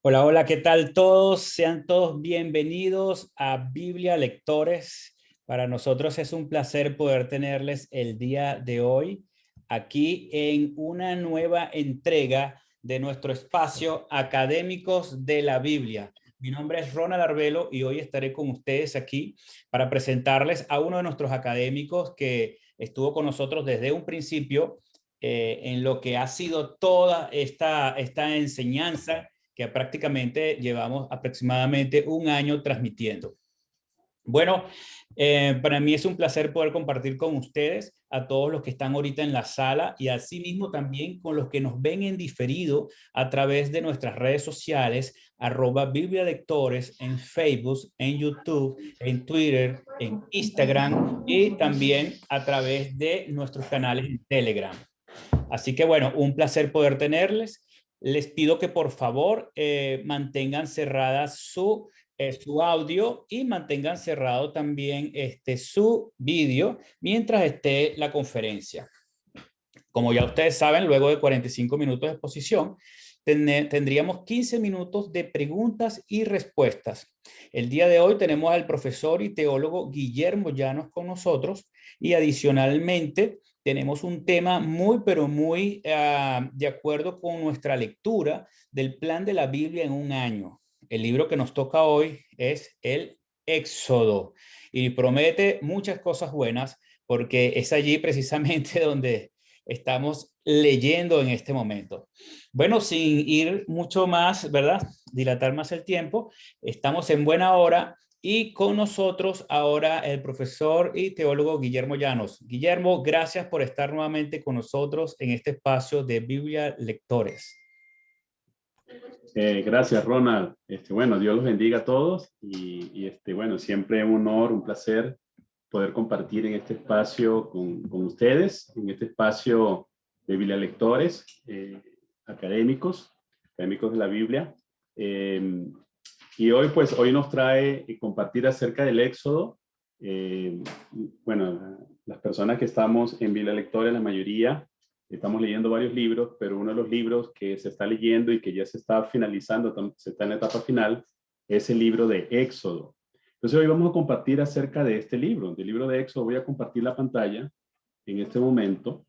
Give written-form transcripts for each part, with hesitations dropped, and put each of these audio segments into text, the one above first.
Hola, hola, ¿qué tal todos? Sean todos bienvenidos a Biblia Lectores. Para nosotros es un placer poder tenerles el día de hoy aquí en una nueva entrega de nuestro espacio Académicos de la Biblia. Mi nombre es Ronald Arbelo y hoy estaré con ustedes aquí para presentarles a uno de nuestros académicos que estuvo con nosotros desde un principio en lo que ha sido toda esta enseñanza que prácticamente llevamos aproximadamente un año transmitiendo. Bueno, para mí es un placer poder compartir con ustedes a todos los que están ahorita en la sala y asimismo también con los que nos ven en diferido a través de nuestras redes sociales, @Biblia Lectores en Facebook, en YouTube, en Twitter, en Instagram y también a través de nuestros canales en Telegram. Así que bueno, un placer poder tenerles. Les pido que por favor mantengan cerrada su audio y mantengan cerrado también su vídeo mientras esté la conferencia. Como ya ustedes saben, luego de 45 minutos de exposición, tendríamos 15 minutos de preguntas y respuestas. El día de hoy tenemos al profesor y teólogo Guillermo Llanos con nosotros y adicionalmente tenemos un tema muy, pero muy de acuerdo con nuestra lectura del plan de la Biblia en un año. El libro que nos toca hoy es el Éxodo y promete muchas cosas buenas porque es allí precisamente donde estamos leyendo en este momento. Bueno, sin ir mucho más, ¿verdad? Dilatar más el tiempo, estamos en buena hora y con nosotros ahora el profesor y teólogo Guillermo Llanos. Guillermo, gracias por estar nuevamente con nosotros en este espacio de Biblia Lectores. Gracias, Ronald. Bueno, Dios los bendiga a todos bueno, siempre un honor, un placer poder compartir en este espacio con ustedes, en este espacio de Biblia Lectores, académicos de la Biblia. Y hoy nos trae compartir acerca del Éxodo. Eh, bueno, las personas que estamos en Biblia Lectores, la mayoría, estamos leyendo varios libros, pero uno de los libros que se está leyendo y que ya se está finalizando, se está en la etapa final, es el libro de Éxodo. Entonces hoy vamos a compartir acerca de este libro, del libro de Éxodo. Voy a compartir la pantalla en este momento.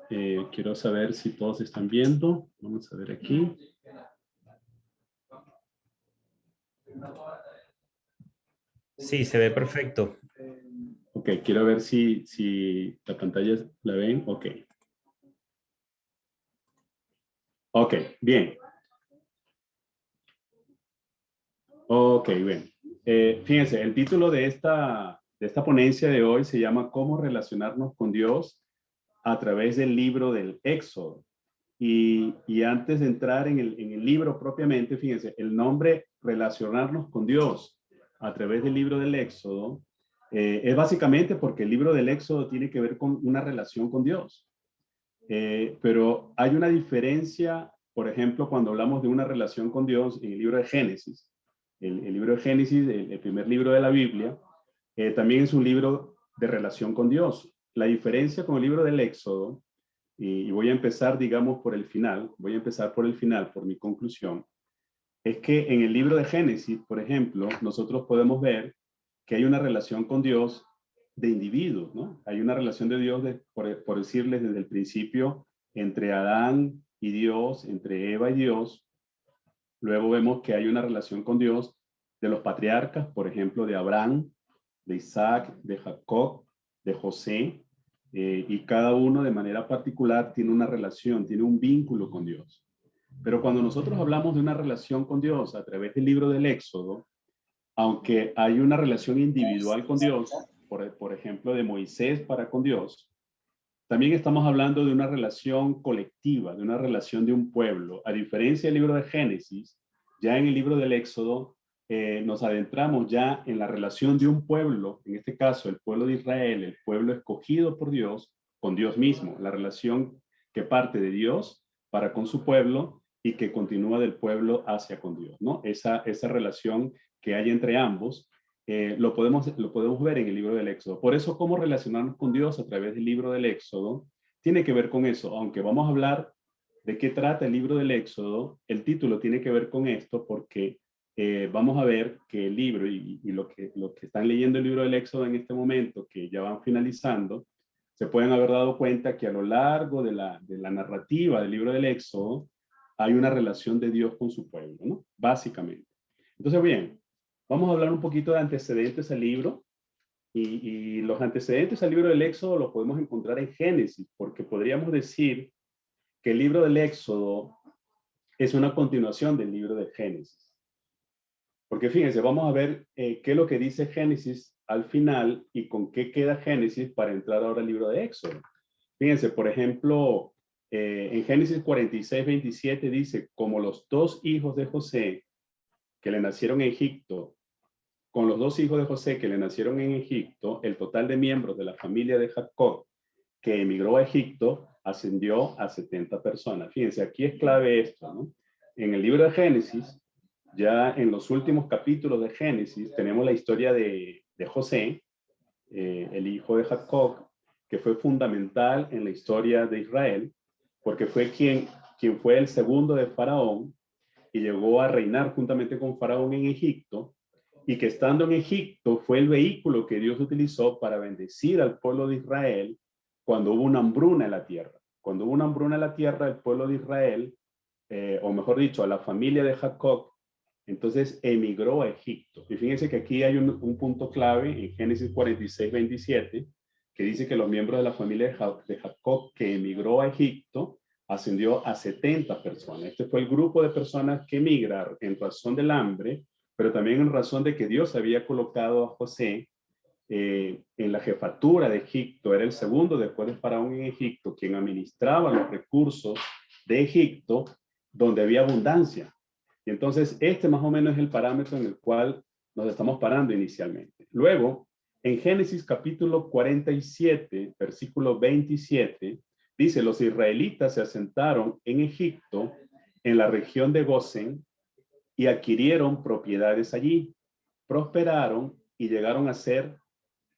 Quiero saber si todos están viendo. Vamos a ver aquí. Sí, se ve perfecto. Ok, quiero ver si la pantalla la ven. Ok. Ok, bien. Ok, bien. Fíjense, el título de esta ponencia de hoy se llama ¿Cómo relacionarnos con Dios a través del libro del Éxodo? Y antes de entrar en el libro propiamente, fíjense, el nombre relacionarnos con Dios a través del libro del Éxodo es básicamente porque el libro del Éxodo tiene que ver con una relación con Dios. Pero hay una diferencia, por ejemplo, cuando hablamos de una relación con Dios en el libro de Génesis. El libro de Génesis, el primer libro de la Biblia, también es un libro de relación con Dios. La diferencia con el libro del Éxodo, y voy a empezar, digamos, por el final, por mi conclusión, es que en el libro de Génesis, por ejemplo, nosotros podemos ver que hay una relación con Dios de individuos, ¿no? Hay una relación de Dios, por decirles desde el principio, entre Adán y Dios, entre Eva y Dios. Luego vemos que hay una relación con Dios de los patriarcas, por ejemplo, de Abraham, de Isaac, de Jacob, de José, y cada uno de manera particular tiene una relación, tiene un vínculo con Dios. Pero cuando nosotros hablamos de una relación con Dios a través del libro del Éxodo, aunque hay una relación individual con Dios, por ejemplo, de Moisés para con Dios, también estamos hablando de una relación colectiva, de una relación de un pueblo. A diferencia del libro de Génesis, ya en el libro del Éxodo nos adentramos ya en la relación de un pueblo, en este caso el pueblo de Israel, el pueblo escogido por Dios, con Dios mismo, la relación que parte de Dios para con su pueblo y que continúa del pueblo hacia con Dios, ¿no? Esa relación que hay entre ambos lo podemos ver en el libro del Éxodo. Por eso, cómo relacionarnos con Dios a través del libro del Éxodo tiene que ver con eso, aunque vamos a hablar ¿De qué trata el libro del Éxodo? El título tiene que ver con esto porque vamos a ver que el libro y lo que están leyendo el libro del Éxodo en este momento, que ya van finalizando, se pueden haber dado cuenta que a lo largo de la narrativa del libro del Éxodo hay una relación de Dios con su pueblo, ¿no? Básicamente. Entonces, bien, vamos a hablar un poquito de antecedentes al libro. Y los antecedentes al libro del Éxodo los podemos encontrar en Génesis, porque podríamos decir que el libro del Éxodo es una continuación del libro de Génesis. Porque fíjense, vamos a ver qué es lo que dice Génesis al final y con qué queda Génesis para entrar ahora al libro de Éxodo. Fíjense, por ejemplo, en Génesis 46, 27 dice, como los dos hijos de José que le nacieron en Egipto, con los dos hijos de José que le nacieron en Egipto, el total de miembros de la familia de Jacob que emigró a Egipto ascendió a 70 personas. Fíjense, aquí es clave esto, ¿no? En el libro de Génesis, ya en los últimos capítulos de Génesis, tenemos la historia de José, el hijo de Jacob, que fue fundamental en la historia de Israel, porque fue quien fue el segundo de Faraón y llegó a reinar juntamente con Faraón en Egipto, y que estando en Egipto fue el vehículo que Dios utilizó para bendecir al pueblo de Israel cuando hubo una hambruna en la tierra. Cuando hubo una hambruna en la tierra, el pueblo de Israel, o mejor dicho, a la familia de Jacob, entonces emigró a Egipto. Y fíjense que aquí hay un punto clave en Génesis 46, 27, que dice que los miembros de la familia de Jacob que emigró a Egipto ascendió a 70 personas. Este fue el grupo de personas que emigraron en razón del hambre, pero también en razón de que Dios había colocado a José en la jefatura de Egipto. Era el segundo después de Faraón en Egipto, quien administraba los recursos de Egipto, donde había abundancia. Y entonces este más o menos es el parámetro en el cual nos estamos parando inicialmente. Luego, en Génesis capítulo 47, versículo 27, dice, los israelitas se asentaron en Egipto, en la región de Gosén, y adquirieron propiedades allí, prosperaron y llegaron a ser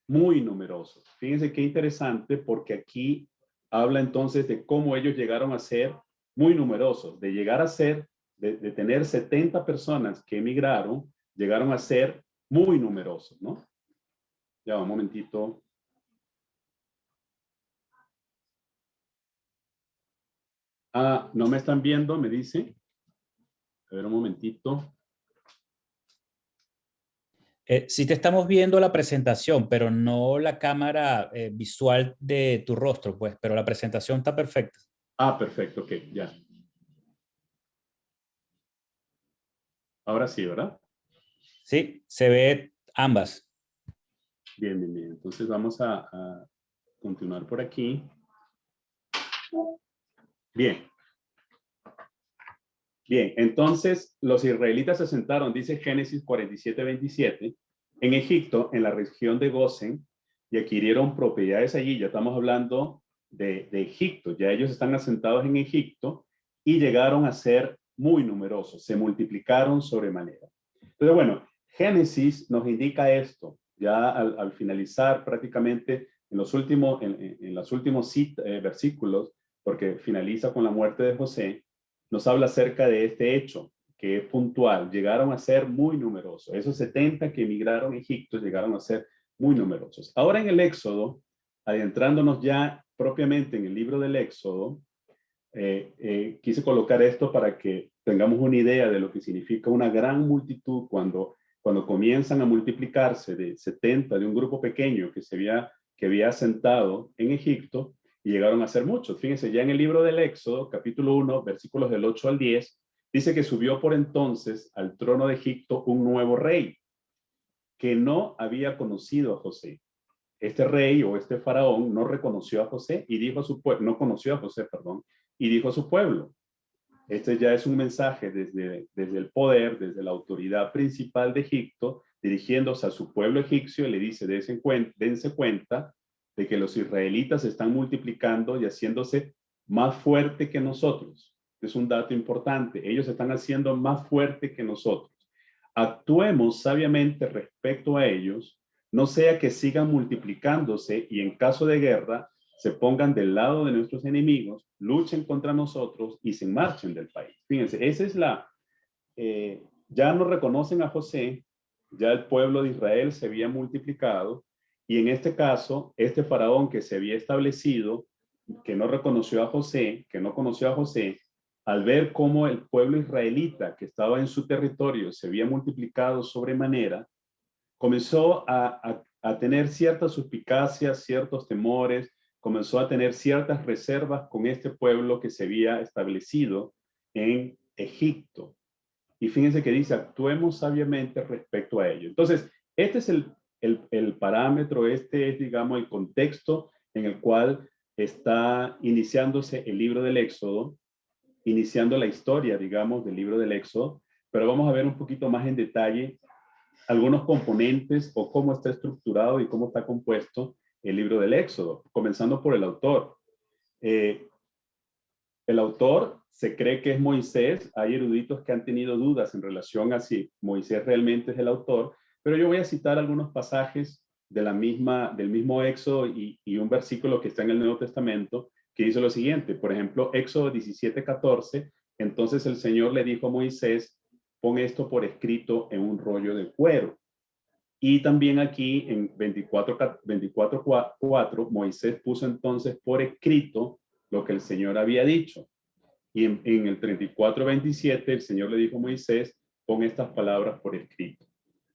muy numerosos. Fíjense qué interesante, porque aquí habla entonces de cómo ellos llegaron a ser muy numerosos, de llegar a ser, de tener 70 personas que emigraron, llegaron a ser muy numerosos, ¿no? Ya, un momentito. Ah, ¿no me están viendo? Me dice. A ver, un momentito. Sí te estamos viendo la presentación, pero no la cámara visual de tu rostro, pues, pero la presentación está perfecta. Ah, perfecto, ok, ya. Ahora sí, ¿verdad? Sí, se ve ambas. Bien, bien, bien. Entonces vamos a continuar por aquí. Bien. Bien, entonces los israelitas se asentaron, dice Génesis 47, 27, en Egipto, en la región de Gosén, y adquirieron propiedades allí. Ya estamos hablando de Egipto, ya ellos están asentados en Egipto y llegaron a ser muy numerosos, se multiplicaron sobremanera. Entonces, bueno, Génesis nos indica esto, ya al finalizar prácticamente en los últimos, en los últimos versículos, porque finaliza con la muerte de José, nos habla acerca de este hecho, que es puntual. Llegaron a ser muy numerosos. Esos 70 que emigraron a Egipto llegaron a ser muy numerosos. Ahora en el Éxodo, adentrándonos ya propiamente en el libro del Éxodo, quise colocar esto para que tengamos una idea de lo que significa una gran multitud cuando comienzan a multiplicarse de 70 de un grupo pequeño que había asentado en Egipto, y llegaron a ser muchos. Fíjense, ya en el libro del Éxodo, capítulo 1, versículos del 8 al 10, dice que subió por entonces al trono de Egipto un nuevo rey que no había conocido a José. Este rey o este faraón no reconoció a José y dijo a su pueblo, no conoció a José, perdón, y dijo a su pueblo. Este ya es un mensaje desde el poder, desde la autoridad principal de Egipto, dirigiéndose a su pueblo egipcio, y le dice, dense cuenta de que los israelitas se están multiplicando y haciéndose más fuerte que nosotros. Es un dato importante. Ellos se están haciendo más fuerte que nosotros. Actuemos sabiamente respecto a ellos, no sea que sigan multiplicándose y en caso de guerra se pongan del lado de nuestros enemigos, luchen contra nosotros y se marchen del país. Fíjense, esa es ya no reconocen a José, ya el pueblo de Israel se había multiplicado, y en este caso, este faraón que se había establecido, que no reconoció a José, que no conoció a José, al ver cómo el pueblo israelita que estaba en su territorio se había multiplicado sobremanera, comenzó a tener ciertas suspicacias, ciertos temores, comenzó a tener ciertas reservas con este pueblo que se había establecido en Egipto. Y fíjense que dice, actuemos sabiamente respecto a ello. Entonces, este es el parámetro, este es, digamos, el contexto en el cual está iniciándose el libro del Éxodo, iniciando la historia, digamos, del libro del Éxodo, pero vamos a ver un poquito más en detalle algunos componentes o cómo está estructurado y cómo está compuesto el libro del Éxodo, comenzando por el autor. El autor se cree que es Moisés. Hay eruditos que han tenido dudas en relación a si Moisés realmente es el autor, pero yo voy a citar algunos pasajes del mismo Éxodo y un versículo que está en el Nuevo Testamento que dice lo siguiente. Por ejemplo, Éxodo 17:14. Entonces el Señor le dijo a Moisés, pon esto por escrito en un rollo de cuero. Y también aquí en 24:4, Moisés puso entonces por escrito lo que el Señor había dicho. Y en el 34:27, el Señor le dijo a Moisés, pon estas palabras por escrito.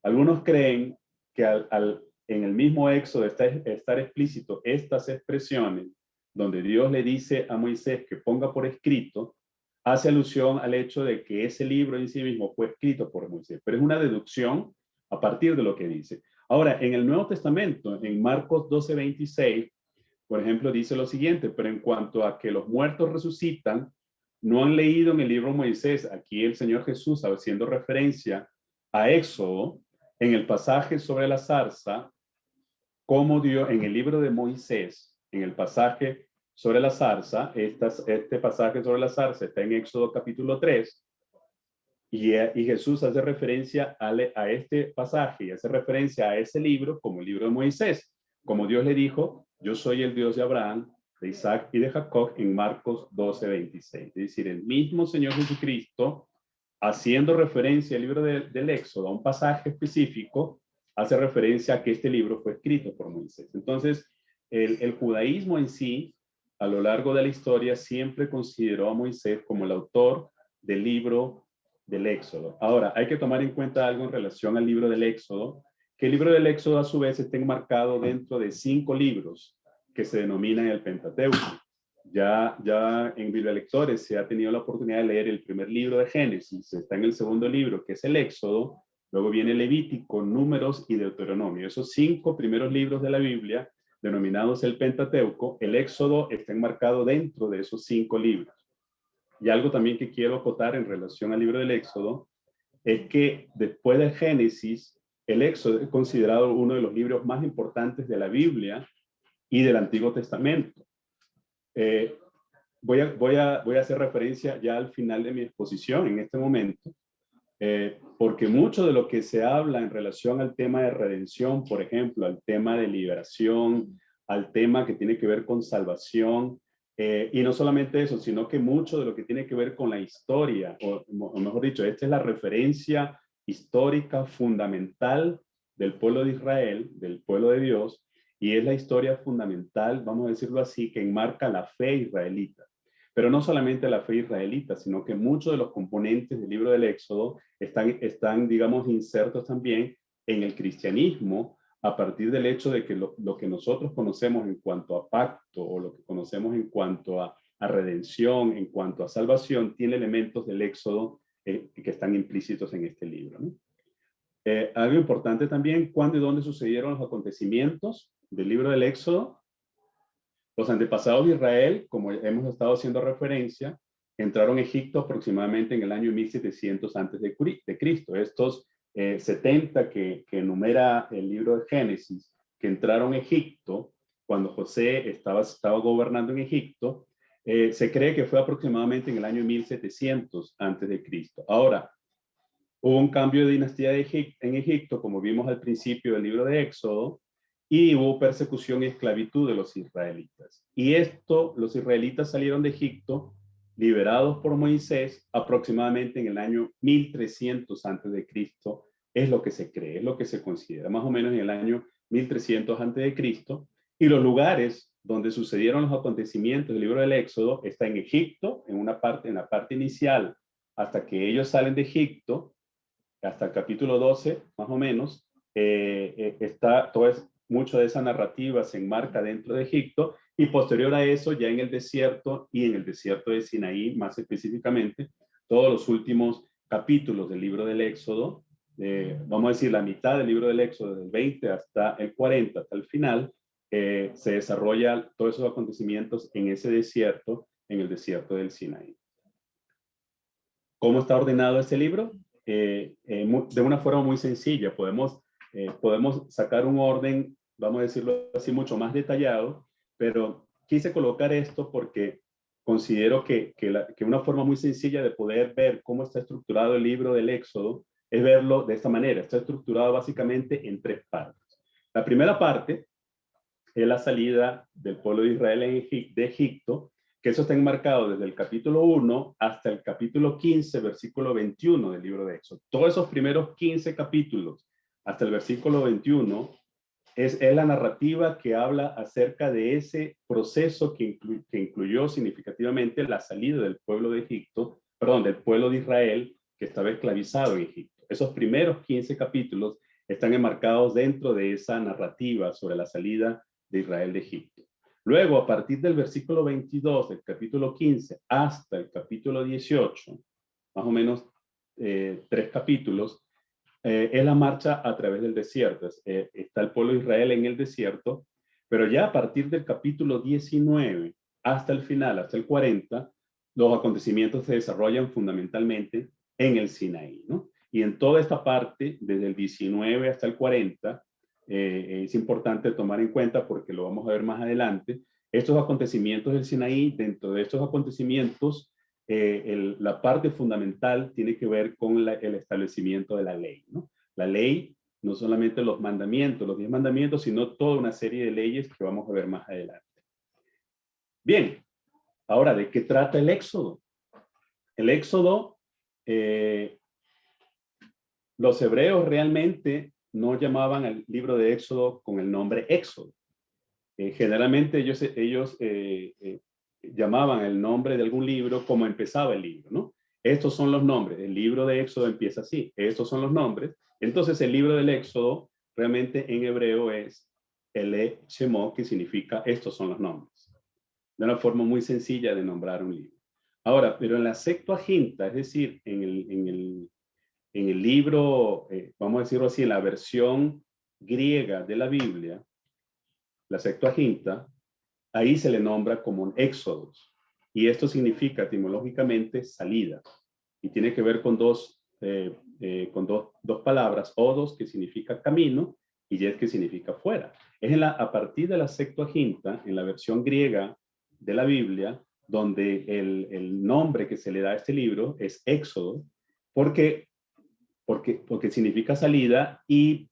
Algunos creen que en el mismo Éxodo estar explícito estas expresiones, donde Dios le dice a Moisés que ponga por escrito, hace alusión al hecho de que ese libro en sí mismo fue escrito por Moisés, pero es una deducción a partir de lo que dice. Ahora, en el Nuevo Testamento, en Marcos 12:26, por ejemplo, dice lo siguiente, pero en cuanto a que los muertos resucitan, no han leído en el libro de Moisés, aquí el Señor Jesús haciendo referencia a Éxodo, en el pasaje sobre la zarza, como Dios, en el libro de Moisés, en el pasaje sobre la zarza, este pasaje sobre la zarza está en Éxodo capítulo 3, y Jesús hace referencia a este pasaje y hace referencia a ese libro como el libro de Moisés, como Dios le dijo, yo soy el Dios de Abraham, de Isaac y de Jacob, en Marcos 12:26. Es decir, el mismo Señor Jesucristo, haciendo referencia al libro del Éxodo, a un pasaje específico, hace referencia a que este libro fue escrito por Moisés. Entonces, el judaísmo en sí, a lo largo de la historia, siempre consideró a Moisés como el autor del libro del Éxodo. Ahora, hay que tomar en cuenta algo en relación al libro del Éxodo, que el libro del Éxodo a su vez está enmarcado dentro de 5 libros que se denominan el Pentateuco. Ya en Biblia Lectores se ha tenido la oportunidad de leer el primer libro de Génesis, está en el segundo libro, que es el Éxodo, luego viene Levítico, Números y Deuteronomio. Esos 5 primeros libros de la Biblia, denominados el Pentateuco, el Éxodo está enmarcado dentro de esos 5 libros. Y algo también que quiero acotar en relación al libro del Éxodo es que después del Génesis, el Éxodo es considerado uno de los libros más importantes de la Biblia y del Antiguo Testamento. Voy a hacer referencia ya al final de mi exposición en este momento, porque mucho de lo que se habla en relación al tema de redención, por ejemplo, al tema de liberación, al tema que tiene que ver con salvación, y no solamente eso, sino que mucho de lo que tiene que ver con la historia, o mejor dicho, esta es la referencia histórica fundamental del pueblo de Israel, del pueblo de Dios, y es la historia fundamental, vamos a decirlo así, que enmarca la fe israelita. Pero no solamente la fe israelita, sino que muchos de los componentes del libro del Éxodo están digamos, insertos también en el cristianismo, a partir del hecho de que lo que nosotros conocemos en cuanto a pacto o lo que conocemos en cuanto a redención, en cuanto a salvación, tiene elementos del Éxodo que están implícitos en este libro, ¿no? Algo importante también, ¿cuándo y dónde sucedieron los acontecimientos del libro del Éxodo? Los antepasados de Israel, como hemos estado haciendo referencia, entraron a Egipto aproximadamente en el año 1700 antes de Cristo. Estos 70 que enumera el libro de Génesis, que entraron a Egipto cuando José estaba gobernando en Egipto, se cree que fue aproximadamente en el año 1700 antes de Cristo. Ahora, hubo un cambio de dinastía en Egipto, como vimos al principio del libro de Éxodo, y hubo persecución y esclavitud de los israelitas. Y esto, los israelitas salieron de Egipto liberados por Moisés aproximadamente en el año 1300 antes de Cristo, es lo que se cree, es lo que se considera, más o menos en el año 1300 antes de Cristo. Y los lugares donde sucedieron los acontecimientos del libro del Éxodo está en Egipto, en una parte, en la parte inicial, hasta que ellos salen de Egipto, hasta el capítulo 12, más o menos, está mucho de esa narrativa se enmarca dentro de Egipto, y posterior a eso, ya en el desierto y en el desierto de Sinaí, más específicamente, todos los últimos capítulos del libro del Éxodo, vamos a decir la mitad del libro del Éxodo, del 20 hasta el 40, hasta el final, se desarrolla todos esos acontecimientos en ese desierto, en el desierto del Sinaí. ¿Cómo está ordenado este libro? De una forma muy sencilla. Podemos sacar un orden, vamos a decirlo así, mucho más detallado, pero quise colocar esto porque considero que una forma muy sencilla de poder ver cómo está estructurado el libro del Éxodo es verlo de esta manera. Está estructurado básicamente en 3 partes. La primera parte es la salida del pueblo de Israel de Egipto, que eso está enmarcado desde el capítulo 1 hasta el capítulo 15, versículo 21 del libro de Éxodo. Todos esos primeros 15 capítulos hasta el versículo 21 es la narrativa que habla acerca de ese proceso que incluyó significativamente la salida del pueblo de Egipto, perdón, del pueblo de Israel que estaba esclavizado en Egipto. Esos primeros 15 capítulos están enmarcados dentro de esa narrativa sobre la salida de Israel de Egipto. Luego, a partir del versículo 22 del capítulo 15 hasta el capítulo 18, más o menos 3 capítulos, es la marcha a través del desierto. Está el pueblo de Israel en el desierto, pero ya a partir del capítulo 19 hasta el final, hasta el 40, los acontecimientos se desarrollan fundamentalmente en el Sinaí, ¿no? Y en toda esta parte, desde el 19 hasta el 40, es importante tomar en cuenta, porque lo vamos a ver más adelante, estos acontecimientos del Sinaí. Dentro de estos acontecimientos, la parte fundamental tiene que ver con el establecimiento de la ley, ¿no? La ley, no solamente los mandamientos, los 10 mandamientos, sino toda una serie de leyes que vamos a ver más adelante. Bien, ahora, ¿de qué trata el Éxodo? El Éxodo, los hebreos realmente no llamaban al libro de Éxodo con el nombre Éxodo. Generalmente ellos llamaban el nombre de algún libro como empezaba el libro, ¿no? Estos son los nombres. El libro de Éxodo empieza así. Estos son los nombres. Entonces el libro del Éxodo realmente en hebreo es Ele Shemot, que significa estos son los nombres. De una forma muy sencilla de nombrar un libro. Ahora, pero en la Septuaginta, es decir, en el libro, vamos a decirlo así, en la versión griega de la Biblia, la Septuaginta, ahí se le nombra como Éxodos. Y esto significa etimológicamente salida. Y tiene que ver con dos palabras, odos, que significa camino, y yet, que significa fuera. Es a partir de la Septuaginta, en la versión griega de la Biblia, donde el nombre que se le da a este libro es Éxodo, porque significa salida, y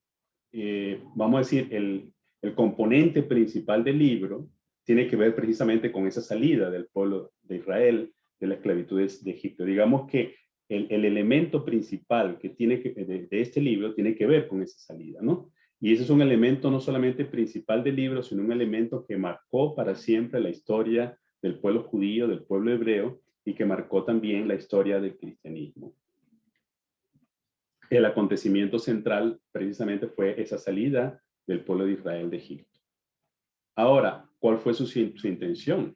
vamos a decir, el componente principal del libro tiene que ver precisamente con esa salida del pueblo de Israel de la esclavitud de Egipto. Digamos que el elemento principal que de este libro tiene que ver con esa salida, ¿no? Y ese es un elemento no solamente principal del libro, sino un elemento que marcó para siempre la historia del pueblo judío, del pueblo hebreo, y que marcó también la historia del cristianismo. El acontecimiento central precisamente fue esa salida del pueblo de Israel de Egipto. Ahora, ¿cuál fue su intención?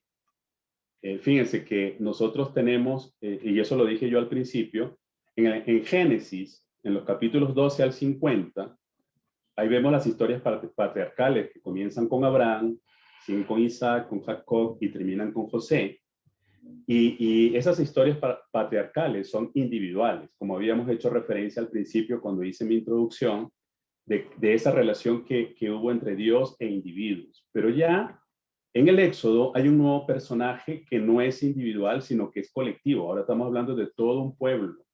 Fíjense que nosotros tenemos, y eso lo dije yo al principio, en Génesis, en los capítulos 12 al 50, ahí vemos las historias patriarcales que comienzan con Abraham, siguen con Isaac, con Jacob y terminan con José. Y esas historias patriarcales son individuales, como habíamos hecho referencia al principio cuando hice mi introducción, de esa relación que hubo entre Dios e individuos. Pero ya en el Éxodo hay un nuevo personaje que no es individual, sino que es colectivo. Ahora estamos hablando de todo un pueblo,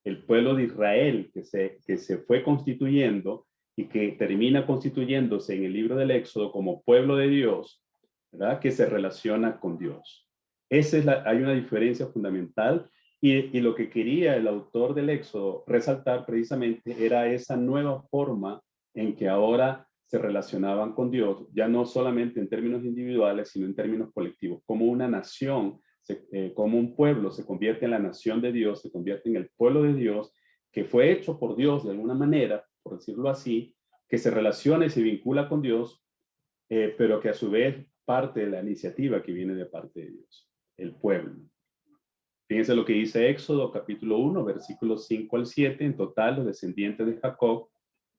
el pueblo de Israel que se fue constituyendo, y que termina constituyéndose en el libro del Éxodo como pueblo de Dios, ¿verdad? Que se relaciona con Dios. Hay una diferencia fundamental y lo que quería el autor del Éxodo resaltar precisamente era esa nueva forma en que ahora se relacionaban con Dios, ya no solamente en términos individuales, sino en términos colectivos, como una nación, como un pueblo se convierte en la nación de Dios, se convierte en el pueblo de Dios, que fue hecho por Dios de alguna manera, por decirlo así, que se relaciona y se vincula con Dios, pero que a su vez parte de la iniciativa que viene de parte de Dios, el pueblo. Fíjense lo que dice Éxodo capítulo 1, versículos 5 al 7. En total, los descendientes de Jacob,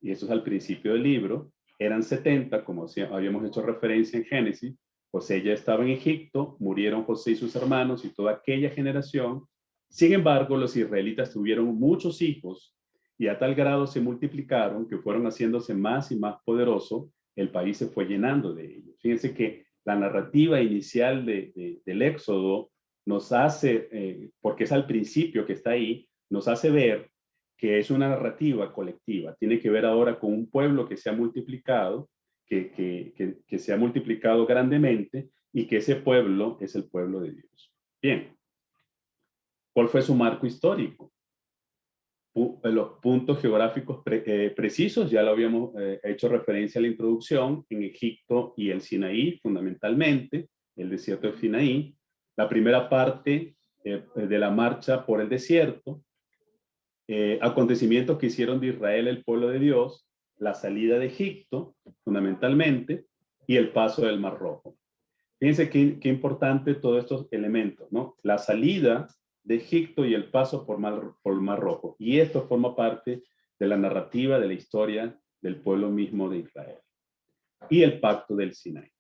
y eso es al principio del libro, eran 70, como habíamos hecho referencia en Génesis. José ya estaba en Egipto, murieron José y sus hermanos y toda aquella generación. Sin embargo, los israelitas tuvieron muchos hijos y a tal grado se multiplicaron que fueron haciéndose más y más poderosos. El país se fue llenando de ellos. Fíjense que la narrativa inicial del Éxodo nos hace, porque es al principio que está ahí, nos hace ver que es una narrativa colectiva. Tiene que ver ahora con un pueblo que se ha multiplicado, que se ha multiplicado grandemente y que ese pueblo es el pueblo de Dios. Bien, ¿cuál fue su marco histórico? Los puntos geográficos precisos, ya lo habíamos hecho referencia a la introducción, en Egipto y el Sinaí, fundamentalmente, el desierto del Sinaí. La primera parte de la marcha por el desierto, acontecimientos que hicieron de Israel el pueblo de Dios, la salida de Egipto, fundamentalmente, y el paso del Mar Rojo. Fíjense qué importante todos estos elementos, ¿no? La salida de Egipto y el paso por el Mar Rojo. Y esto forma parte de la narrativa, de la historia del pueblo mismo de Israel. Y el pacto del Sinaí.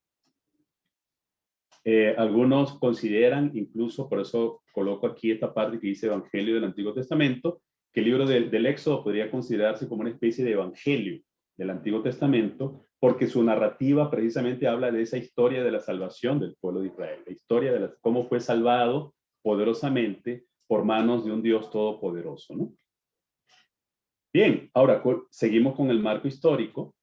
Algunos consideran, incluso por eso coloco aquí esta parte que dice Evangelio del Antiguo Testamento, que el libro del Éxodo podría considerarse como una especie de evangelio del Antiguo Testamento, porque su narrativa precisamente habla de esa historia de la salvación del pueblo de Israel, la historia de cómo fue salvado poderosamente por manos de un Dios todopoderoso, ¿no? Bien, ahora seguimos con el marco histórico.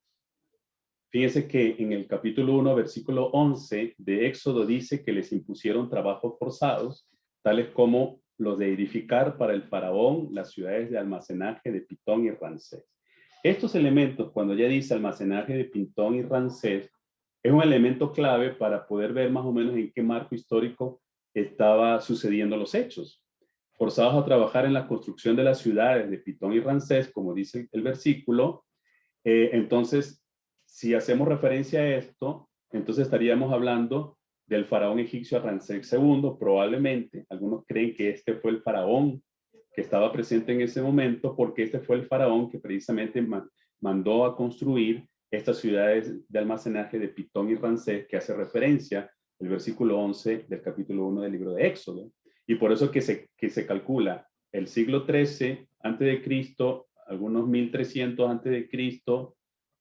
Fíjense que en el capítulo 1, versículo 11 de Éxodo dice que les impusieron trabajos forzados, tales como los de edificar para el faraón las ciudades de almacenaje de Pitón y Ramsés. Estos elementos, cuando ya dice almacenaje de Pitón y Ramsés, es un elemento clave para poder ver más o menos en qué marco histórico estaba sucediendo los hechos. Forzados a trabajar en la construcción de las ciudades de Pitón y Ramsés, como dice el versículo, entonces si hacemos referencia a esto, entonces estaríamos hablando del faraón egipcio Ramsés II, probablemente. Algunos creen que este fue el faraón que estaba presente en ese momento, porque este fue el faraón que precisamente mandó a construir estas ciudades de almacenaje de Pitón y Ramsés, que hace referencia el versículo 11 del capítulo 1 del libro de Éxodo. Y por eso que se calcula el siglo XIII antes de Cristo, algunos 1300 antes de Cristo,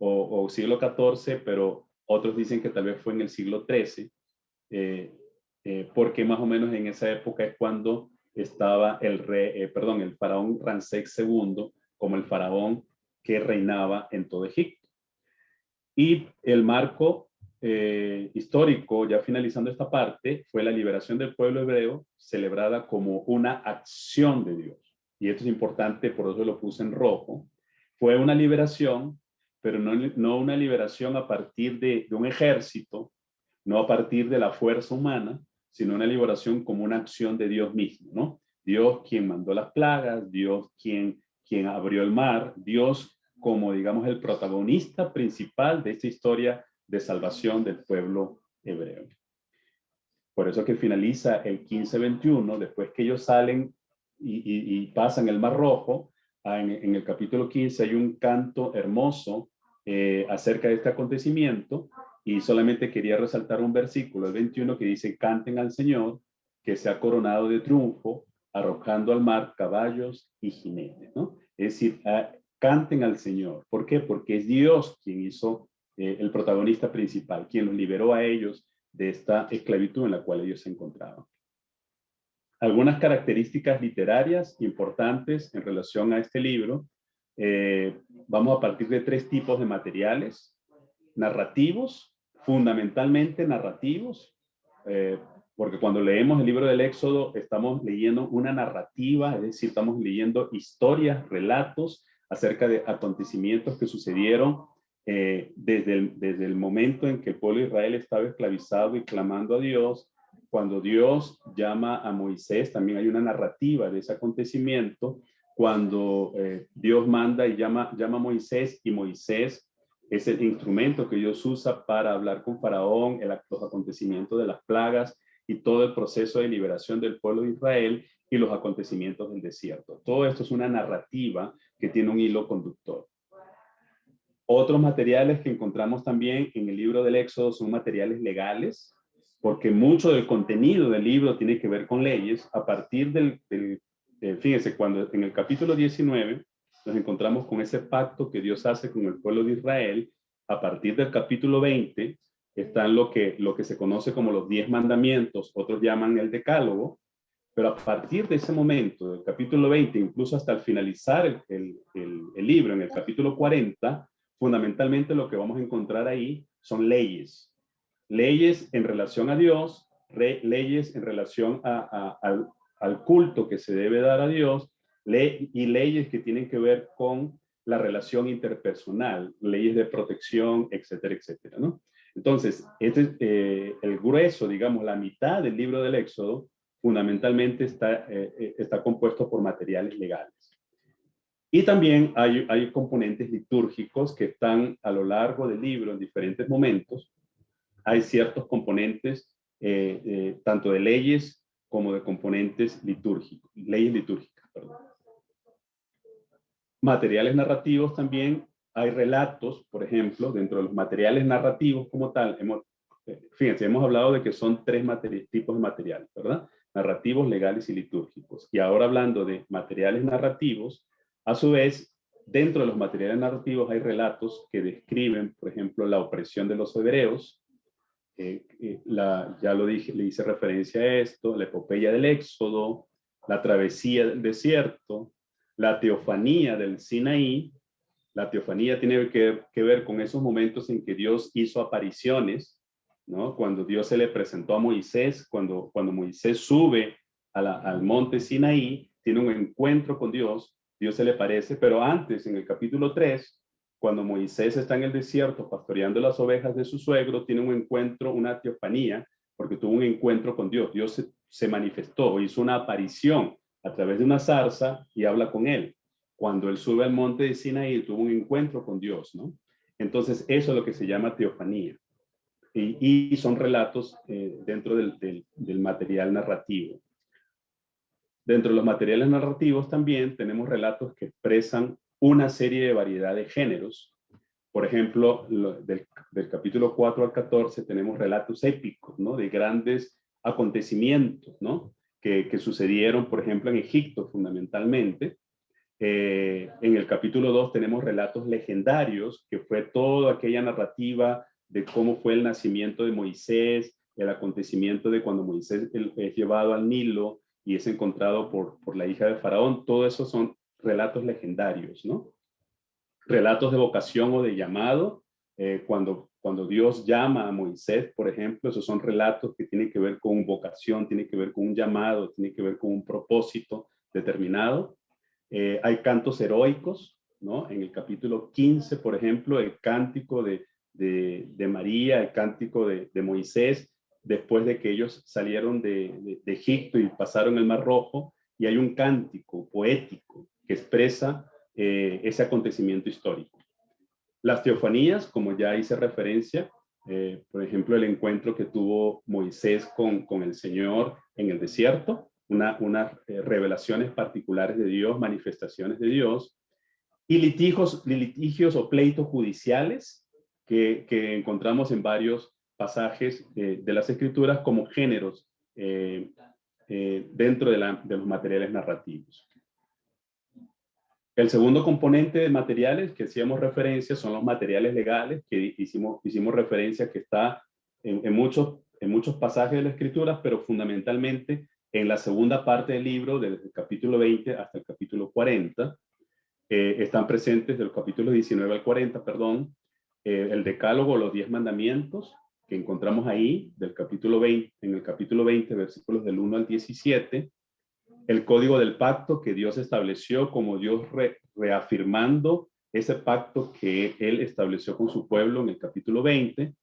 o siglo XIV, pero otros dicen que tal vez fue en el siglo XIII, porque más o menos en esa época es cuando estaba el faraón Ramsés II como el faraón que reinaba en todo Egipto. Y el marco histórico, ya finalizando esta parte, fue la liberación del pueblo hebreo, celebrada como una acción de Dios. Y esto es importante, por eso lo puse en rojo. Fue una liberación, pero no una liberación a partir de un ejército, no a partir de la fuerza humana, sino una liberación como una acción de Dios mismo, ¿no? Dios quien mandó las plagas, Dios quien abrió el mar, Dios como, digamos, el protagonista principal de esta historia de salvación del pueblo hebreo. Por eso que finaliza el 15:21, después que ellos salen y pasan el Mar Rojo, en el capítulo 15 hay un canto hermoso acerca de este acontecimiento, y solamente quería resaltar un versículo, el 21, que dice: canten al Señor, que se ha coronado de triunfo, arrojando al mar caballos y jinetes, ¿no? Es decir, canten al Señor. ¿Por qué? Porque es Dios quien hizo el protagonista principal, quien los liberó a ellos de esta esclavitud en la cual ellos se encontraban. Algunas características literarias importantes en relación a este libro. Vamos a partir de 3 tipos de materiales: narrativos, fundamentalmente narrativos, porque cuando leemos el libro del Éxodo estamos leyendo una narrativa, es decir, estamos leyendo historias, relatos acerca de acontecimientos que sucedieron desde el momento en que el pueblo de Israel estaba esclavizado y clamando a Dios. Cuando Dios llama a Moisés, también hay una narrativa de ese acontecimiento. Cuando Dios manda y llama a Moisés, y Moisés es el instrumento que Dios usa para hablar con Faraón, los acontecimientos de las plagas y todo el proceso de liberación del pueblo de Israel y los acontecimientos del desierto. Todo esto es una narrativa que tiene un hilo conductor. Otros materiales que encontramos también en el libro del Éxodo son materiales legales, porque mucho del contenido del libro tiene que ver con leyes. A partir fíjense, cuando en el capítulo 19 nos encontramos con ese pacto que Dios hace con el pueblo de Israel, a partir del capítulo 20 están lo que se conoce como los 10 mandamientos, otros llaman el decálogo, pero a partir de ese momento, del capítulo 20, incluso hasta el finalizar el libro, en el capítulo 40, fundamentalmente lo que vamos a encontrar ahí son leyes. Leyes en relación a Dios, leyes en relación al culto que se debe dar a Dios, y leyes que tienen que ver con la relación interpersonal, leyes de protección, etcétera, etcétera, ¿no? Entonces, el grueso, digamos, la mitad del libro del Éxodo, fundamentalmente está compuesto por materiales legales. Y también hay componentes litúrgicos que están a lo largo del libro en diferentes momentos. Hay ciertos componentes, tanto de leyes como de componentes litúrgicos, leyes litúrgicas, perdón. Materiales narrativos también, hay relatos, por ejemplo, dentro de los materiales narrativos como tal, fíjense, hemos hablado de que son 3 tipos de materiales, ¿verdad? Narrativos, legales y litúrgicos. Y ahora hablando de materiales narrativos, a su vez, dentro de los materiales narrativos hay relatos que describen, por ejemplo, la opresión de los hebreos. Ya lo dije, le hice referencia a esto, la epopeya del Éxodo, la travesía del desierto, la teofanía del Sinaí. La teofanía tiene que ver con esos momentos en que Dios hizo apariciones, ¿no? Cuando Dios se le presentó a Moisés, cuando Moisés sube al monte Sinaí, tiene un encuentro con Dios, Dios se le parece, pero antes, en el capítulo 3, cuando Moisés está en el desierto pastoreando las ovejas de su suegro, tiene un encuentro, una teofanía, porque tuvo un encuentro con Dios. Dios se manifestó, hizo una aparición a través de una zarza y habla con él. Cuando él sube al monte de Sinaí, tuvo un encuentro con Dios, ¿no? Entonces, eso es lo que se llama teofanía. Y son relatos dentro del material narrativo. Dentro de los materiales narrativos también tenemos relatos que expresan una serie de variedad de géneros. Por ejemplo, del capítulo 4 al 14 tenemos relatos épicos, ¿no? De grandes acontecimientos, ¿no? Que sucedieron, por ejemplo, en Egipto fundamentalmente. En el capítulo 2 tenemos relatos legendarios, que fue toda aquella narrativa de cómo fue el nacimiento de Moisés, el acontecimiento de cuando Moisés es llevado al Nilo y es encontrado por la hija de Faraón. Todo eso son relatos legendarios, ¿no? Relatos de vocación o de llamado, cuando Dios llama a Moisés, por ejemplo, esos son relatos que tienen que ver con vocación, tienen que ver con un llamado, tienen que ver con un propósito determinado. Hay cantos heroicos, ¿no? En el capítulo 15, por ejemplo, el cántico de María, el cántico de Moisés, después de que ellos salieron de Egipto y pasaron el Mar Rojo, y hay un cántico poético que expresa ese acontecimiento histórico. Las teofanías, como ya hice referencia, por ejemplo, el encuentro que tuvo Moisés con el Señor en el desierto, unas revelaciones particulares de Dios, manifestaciones de Dios, y litigios o pleitos judiciales que encontramos en varios pasajes de las Escrituras como géneros dentro de los materiales narrativos. El segundo componente de materiales que hacíamos referencia son los materiales legales, que hicimos referencia, que está en muchos pasajes de las Escrituras, pero fundamentalmente en la segunda parte del libro, desde el capítulo 20 hasta el capítulo 40. están presentes del capítulo 19 al 40, perdón, el decálogo, los 10 mandamientos, que encontramos ahí, del capítulo 20, en el capítulo 20, versículos del 1 al 17, el código del pacto que Dios estableció como Dios reafirmando ese pacto que Él estableció con su pueblo en el capítulo 20,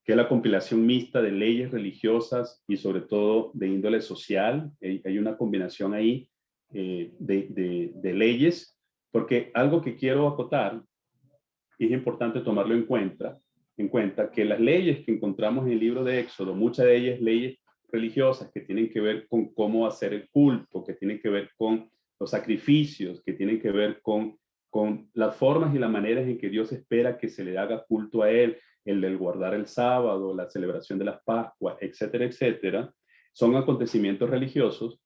que es la compilación mixta de leyes religiosas y sobre todo de índole social. Hay una combinación ahí de leyes, porque algo que quiero acotar, y es importante tomarlo en cuenta que las leyes que encontramos en el libro de Éxodo, muchas de ellas leyes religiosas que tienen que ver con cómo hacer el culto, que tienen que ver con los sacrificios, que tienen que ver con las formas y las maneras en que Dios espera que se le haga culto a Él, el del guardar el sábado, la celebración de las Pascuas, etcétera, etcétera, son acontecimientos religiosos.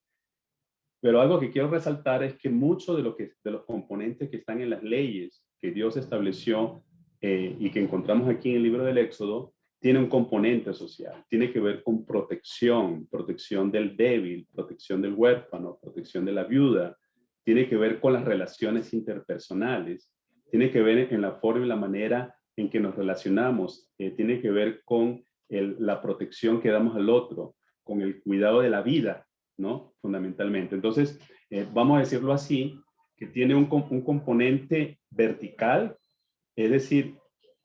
Pero algo que quiero resaltar es que muchos de los componentes que están en las leyes que Dios estableció y que encontramos aquí en el libro del Éxodo, tiene un componente social, tiene que ver con protección, protección del débil, protección del huérfano, protección de la viuda, tiene que ver con las relaciones interpersonales, tiene que ver en la forma y la manera en que nos relacionamos, tiene que ver con la protección que damos al otro, con el cuidado de la vida, ¿no? Fundamentalmente. Entonces, vamos a decirlo así, que tiene un componente vertical, es decir,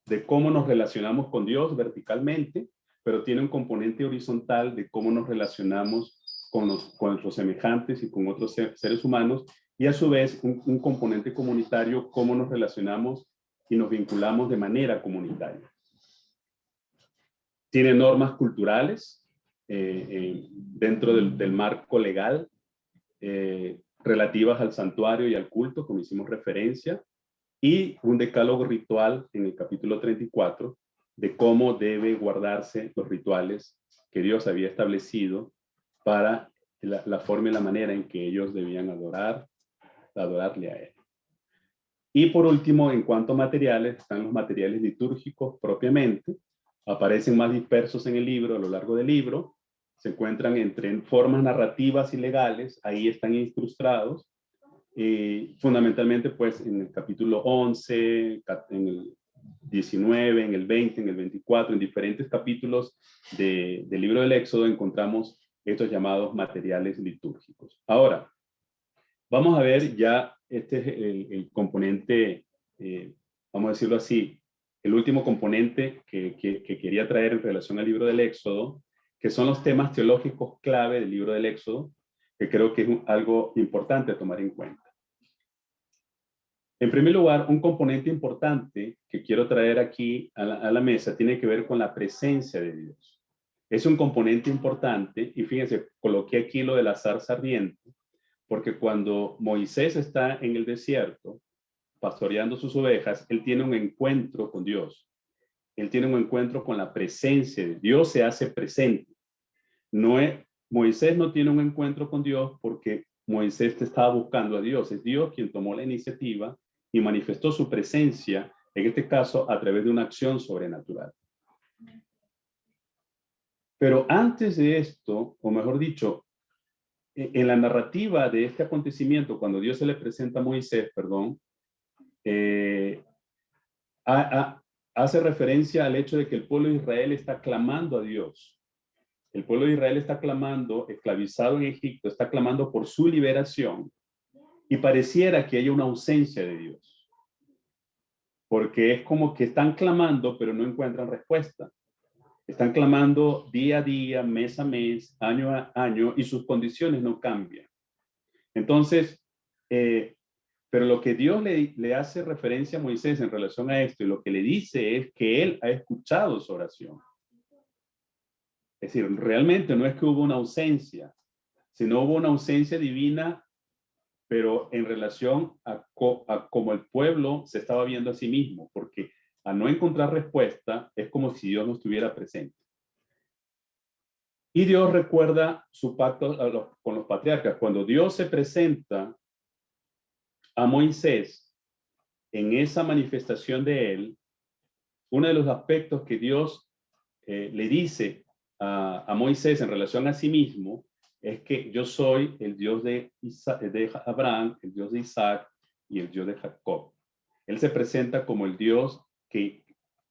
de cómo nos relacionamos con Dios verticalmente, pero tiene un componente horizontal de cómo nos relacionamos con nuestros semejantes y con otros seres humanos, y a su vez un componente comunitario, cómo nos relacionamos y nos vinculamos de manera comunitaria. Tiene normas culturales dentro del marco legal relativas al santuario y al culto, como hicimos referencia, y un decálogo ritual en el capítulo 34 de cómo debe guardarse los rituales que Dios había establecido para la forma y la manera en que ellos debían adorarle a Él. Y por último, en cuanto a materiales, están los materiales litúrgicos propiamente, aparecen más dispersos en el libro, a lo largo del libro, se encuentran entre formas narrativas y legales, ahí están incrustados, fundamentalmente pues en el capítulo 11, en el 19, en el 20, en el 24, en diferentes capítulos del libro del Éxodo encontramos estos llamados materiales litúrgicos. Ahora, vamos a ver ya, este es el componente, vamos a decirlo así, el último componente que quería traer en relación al libro del Éxodo, que son los temas teológicos clave del libro del Éxodo, que creo que es algo importante a tomar en cuenta. En primer lugar, un componente importante que quiero traer aquí a la mesa tiene que ver con la presencia de Dios. Es un componente importante, y fíjense, coloqué aquí lo de la zarza ardiente, porque cuando Moisés está en el desierto, pastoreando sus ovejas, él tiene un encuentro con Dios. Él tiene un encuentro con la presencia de Dios, se hace presente. Moisés no tiene un encuentro con Dios porque Moisés estaba buscando a Dios. Es Dios quien tomó la iniciativa y manifestó su presencia, en este caso, a través de una acción sobrenatural. Pero antes de esto, o mejor dicho, en la narrativa de este acontecimiento, cuando Dios se le presenta a Moisés, hace referencia al hecho de que el pueblo de Israel está clamando a Dios. El pueblo de Israel está clamando, esclavizado en Egipto, está clamando por su liberación y pareciera que haya una ausencia de Dios. Porque es como que están clamando, pero no encuentran respuesta. Están clamando día a día, mes a mes, año a año, y sus condiciones no cambian. Entonces, pero lo que Dios le hace referencia a Moisés en relación a esto, y lo que le dice es que él ha escuchado su oración. Es decir, realmente no es que hubo una ausencia, sino hubo una ausencia divina, pero en relación a cómo el pueblo se estaba viendo a sí mismo, porque al no encontrar respuesta, es como si Dios no estuviera presente. Y Dios recuerda su pacto con los patriarcas. Cuando Dios se presenta a Moisés en esa manifestación de él, uno de los aspectos que Dios le dice a Moisés en relación a sí mismo es que yo soy el Dios de Abraham, el Dios de Isaac y el Dios de Jacob. Él se presenta como el Dios que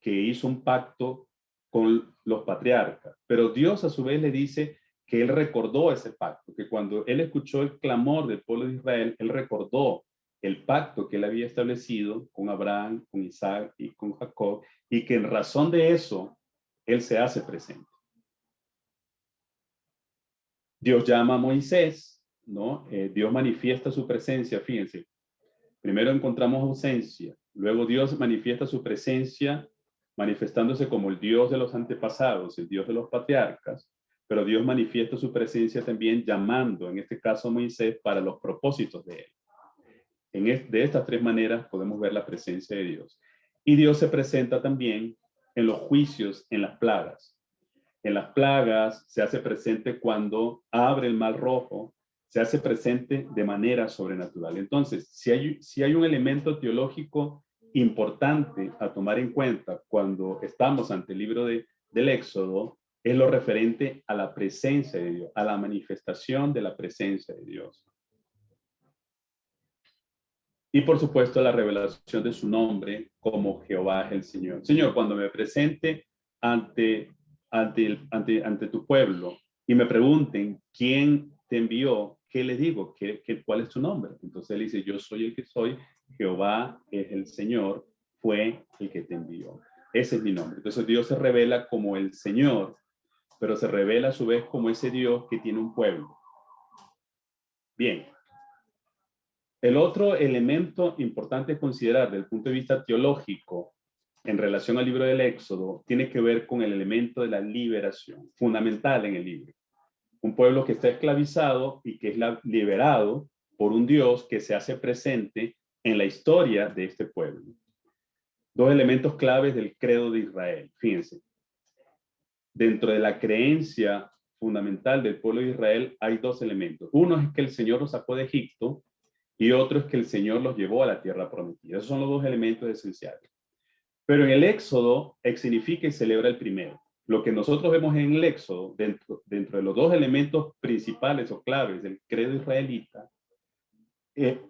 hizo un pacto con los patriarcas, pero Dios a su vez le dice que él recordó ese pacto, que cuando él escuchó el clamor del pueblo de Israel, él recordó el pacto que él había establecido con Abraham, con Isaac y con Jacob, y que en razón de eso, él se hace presente. Dios llama a Moisés, ¿no? Dios manifiesta su presencia, fíjense. Primero encontramos ausencia, luego Dios manifiesta su presencia manifestándose como el Dios de los antepasados, el Dios de los patriarcas, pero Dios manifiesta su presencia también llamando, en este caso a Moisés, para los propósitos de él. De estas tres maneras podemos ver la presencia de Dios. Y Dios se presenta también en los juicios, en las plagas. En las plagas se hace presente cuando abre el mar rojo, se hace presente de manera sobrenatural. Entonces, si hay un elemento teológico importante a tomar en cuenta cuando estamos ante el libro del Éxodo, es lo referente a la presencia de Dios, a la manifestación de la presencia de Dios. Y por supuesto la revelación de su nombre como Jehová es el Señor. Señor, cuando me presente ante tu pueblo y me pregunten quién te envió, ¿qué les digo? ¿Cuál es tu nombre? Entonces él dice, yo soy el que soy, Jehová es el Señor, fue el que te envió. Ese es mi nombre. Entonces Dios se revela como el Señor, pero se revela a su vez como ese Dios que tiene un pueblo. Bien. El otro elemento importante a considerar desde el punto de vista teológico en relación al libro del Éxodo tiene que ver con el elemento de la liberación, fundamental en el libro. Un pueblo que está esclavizado y que es liberado por un Dios que se hace presente en la historia de este pueblo. Dos elementos claves del credo de Israel. Fíjense, dentro de la creencia fundamental del pueblo de Israel hay dos elementos. Uno es que el Señor los sacó de Egipto y otro es que el Señor los llevó a la tierra prometida. Esos son los dos elementos esenciales. Pero en el Éxodo significa y celebra el primero. Lo que nosotros vemos en el Éxodo, dentro de los dos elementos principales o claves del credo israelita,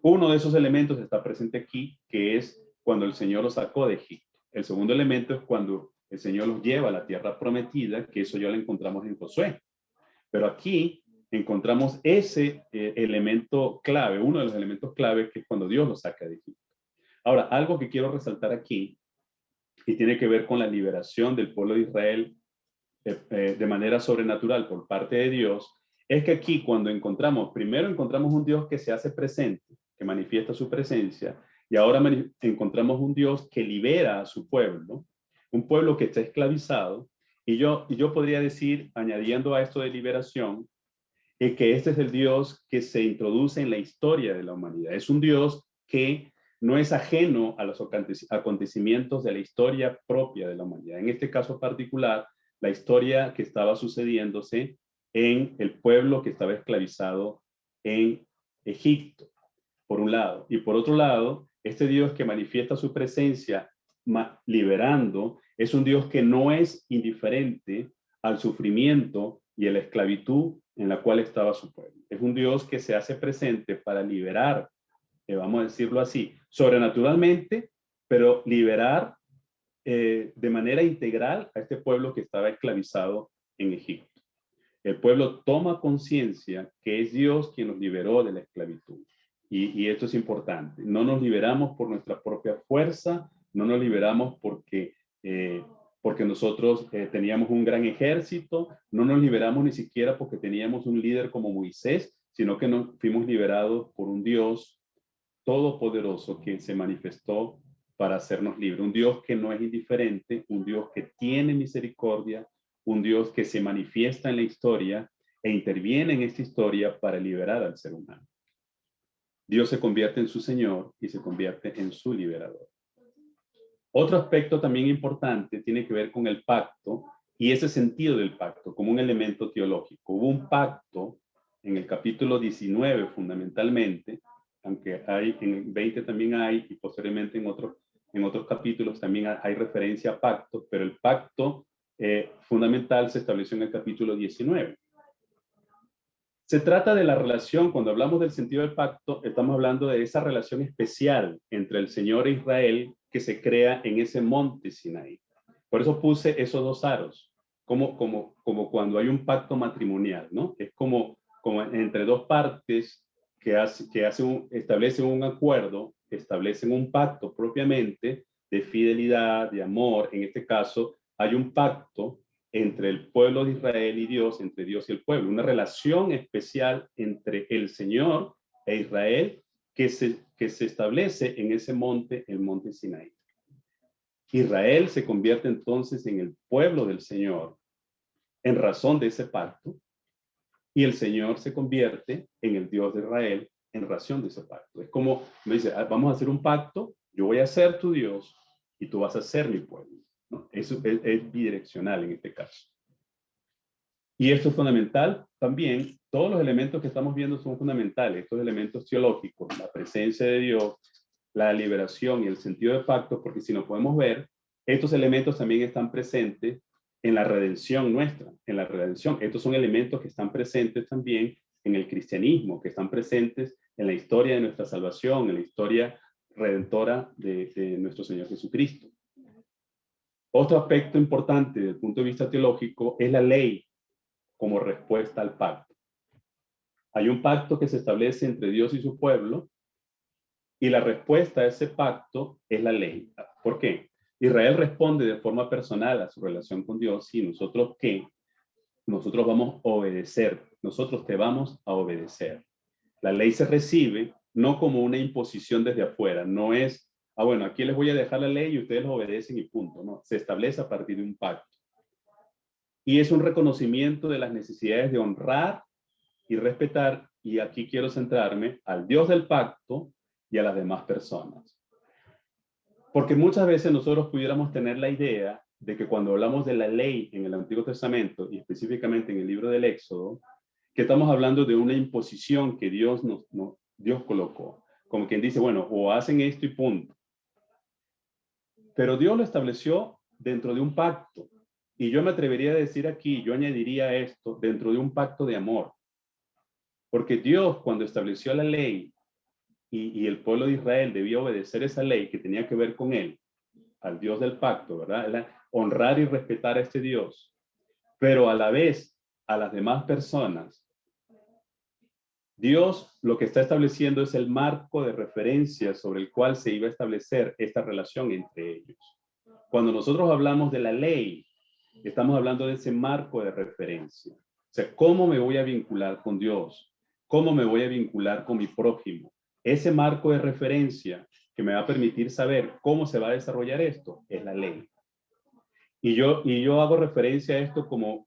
uno de esos elementos está presente aquí, que es cuando el Señor los sacó de Egipto. El segundo elemento es cuando el Señor los lleva a la tierra prometida, que eso ya lo encontramos en Josué. Pero aquí encontramos ese elemento clave, uno de los elementos clave, que es cuando Dios los saca de Egipto. Ahora, algo que quiero resaltar aquí, y tiene que ver con la liberación del pueblo de Israel de manera sobrenatural por parte de Dios, es que aquí primero encontramos un Dios que se hace presente, que manifiesta su presencia, y ahora encontramos un Dios que libera a su pueblo, un pueblo que está esclavizado, y yo podría decir, añadiendo a esto de liberación, que este es el Dios que se introduce en la historia de la humanidad. Es un Dios que no es ajeno a los acontecimientos de la historia propia de la humanidad. En este caso particular, la historia que estaba sucediéndose en el pueblo que estaba esclavizado en Egipto, por un lado. Y por otro lado, este Dios que manifiesta su presencia liberando, es un Dios que no es indiferente al sufrimiento y a la esclavitud en la cual estaba su pueblo. Es un Dios que se hace presente para liberar, vamos a decirlo así, sobrenaturalmente, pero liberar de manera integral a este pueblo que estaba esclavizado en Egipto. El pueblo toma conciencia que es Dios quien nos liberó de la esclavitud. Y esto es importante. No nos liberamos por nuestra propia fuerza, no nos liberamos porque nosotros teníamos un gran ejército, no nos liberamos ni siquiera porque teníamos un líder como Moisés, sino que nos fuimos liberados por un Dios todopoderoso que se manifestó para hacernos libres. Un Dios que no es indiferente, un Dios que tiene misericordia, un Dios que se manifiesta en la historia e interviene en esta historia para liberar al ser humano. Dios se convierte en su Señor y se convierte en su liberador. Otro aspecto también importante tiene que ver con el pacto y ese sentido del pacto como un elemento teológico. Hubo un pacto en el capítulo 19 fundamentalmente, aunque hay en el 20 también hay, y posteriormente en otros capítulos también hay referencia a pacto, pero el pacto fundamental se estableció en el capítulo 19. Se trata de la relación, cuando hablamos del sentido del pacto, estamos hablando de esa relación especial entre el Señor e Israel que se crea en ese monte Sinaí. Por eso puse esos dos aros, como cuando hay un pacto matrimonial, ¿no? Es como entre dos partes establecen un acuerdo, establecen un pacto propiamente de fidelidad, de amor. En este caso, hay un pacto entre el pueblo de Israel y Dios, entre Dios y el pueblo, una relación especial entre el Señor e Israel que se establece en ese monte, el monte Sinaí. Israel se convierte entonces en el pueblo del Señor en razón de ese pacto, y el Señor se convierte en el Dios de Israel en razón de ese pacto. Es como me dice, vamos a hacer un pacto, yo voy a ser tu Dios y tú vas a ser mi pueblo, ¿no? Eso es bidireccional en este caso. Y esto es fundamental también. Todos los elementos que estamos viendo son fundamentales. Estos elementos teológicos, la presencia de Dios, la liberación y el sentido de pacto, porque si no podemos ver, estos elementos también están presentes en la redención nuestra, en la redención. Estos son elementos que están presentes también en el cristianismo, que están presentes en la historia de nuestra salvación, en la historia redentora de nuestro Señor Jesucristo. Otro aspecto importante desde el punto de vista teológico es la ley como respuesta al pacto. Hay un pacto que se establece entre Dios y su pueblo, y la respuesta a ese pacto es la ley. ¿Por qué? Israel responde de forma personal a su relación con Dios. ¿Y nosotros qué? Nosotros vamos a obedecer. Nosotros te vamos a obedecer. La ley se recibe no como una imposición desde afuera. No es, bueno, aquí les voy a dejar la ley y ustedes lo obedecen y punto. No, se establece a partir de un pacto. Y es un reconocimiento de las necesidades de honrar y respetar, y aquí quiero centrarme, al Dios del pacto y a las demás personas. Porque muchas veces nosotros pudiéramos tener la idea de que cuando hablamos de la ley en el Antiguo Testamento, y específicamente en el libro del Éxodo, que estamos hablando de una imposición que Dios Dios colocó. Como quien dice, bueno, o hacen esto y punto. Pero Dios lo estableció dentro de un pacto. Y yo me atrevería a decir aquí, yo añadiría esto, dentro de un pacto de amor. Porque Dios, cuando estableció la ley y el pueblo de Israel debía obedecer esa ley que tenía que ver con él, al Dios del pacto, ¿verdad? Era honrar y respetar a este Dios, pero a la vez a las demás personas. Dios lo que está estableciendo es el marco de referencia sobre el cual se iba a establecer esta relación entre ellos. Cuando nosotros hablamos de la ley, estamos hablando de ese marco de referencia. O sea, ¿cómo me voy a vincular con Dios? ¿Cómo me voy a vincular con mi prójimo? Ese marco de referencia que me va a permitir saber cómo se va a desarrollar esto es la ley. Y yo hago referencia a esto como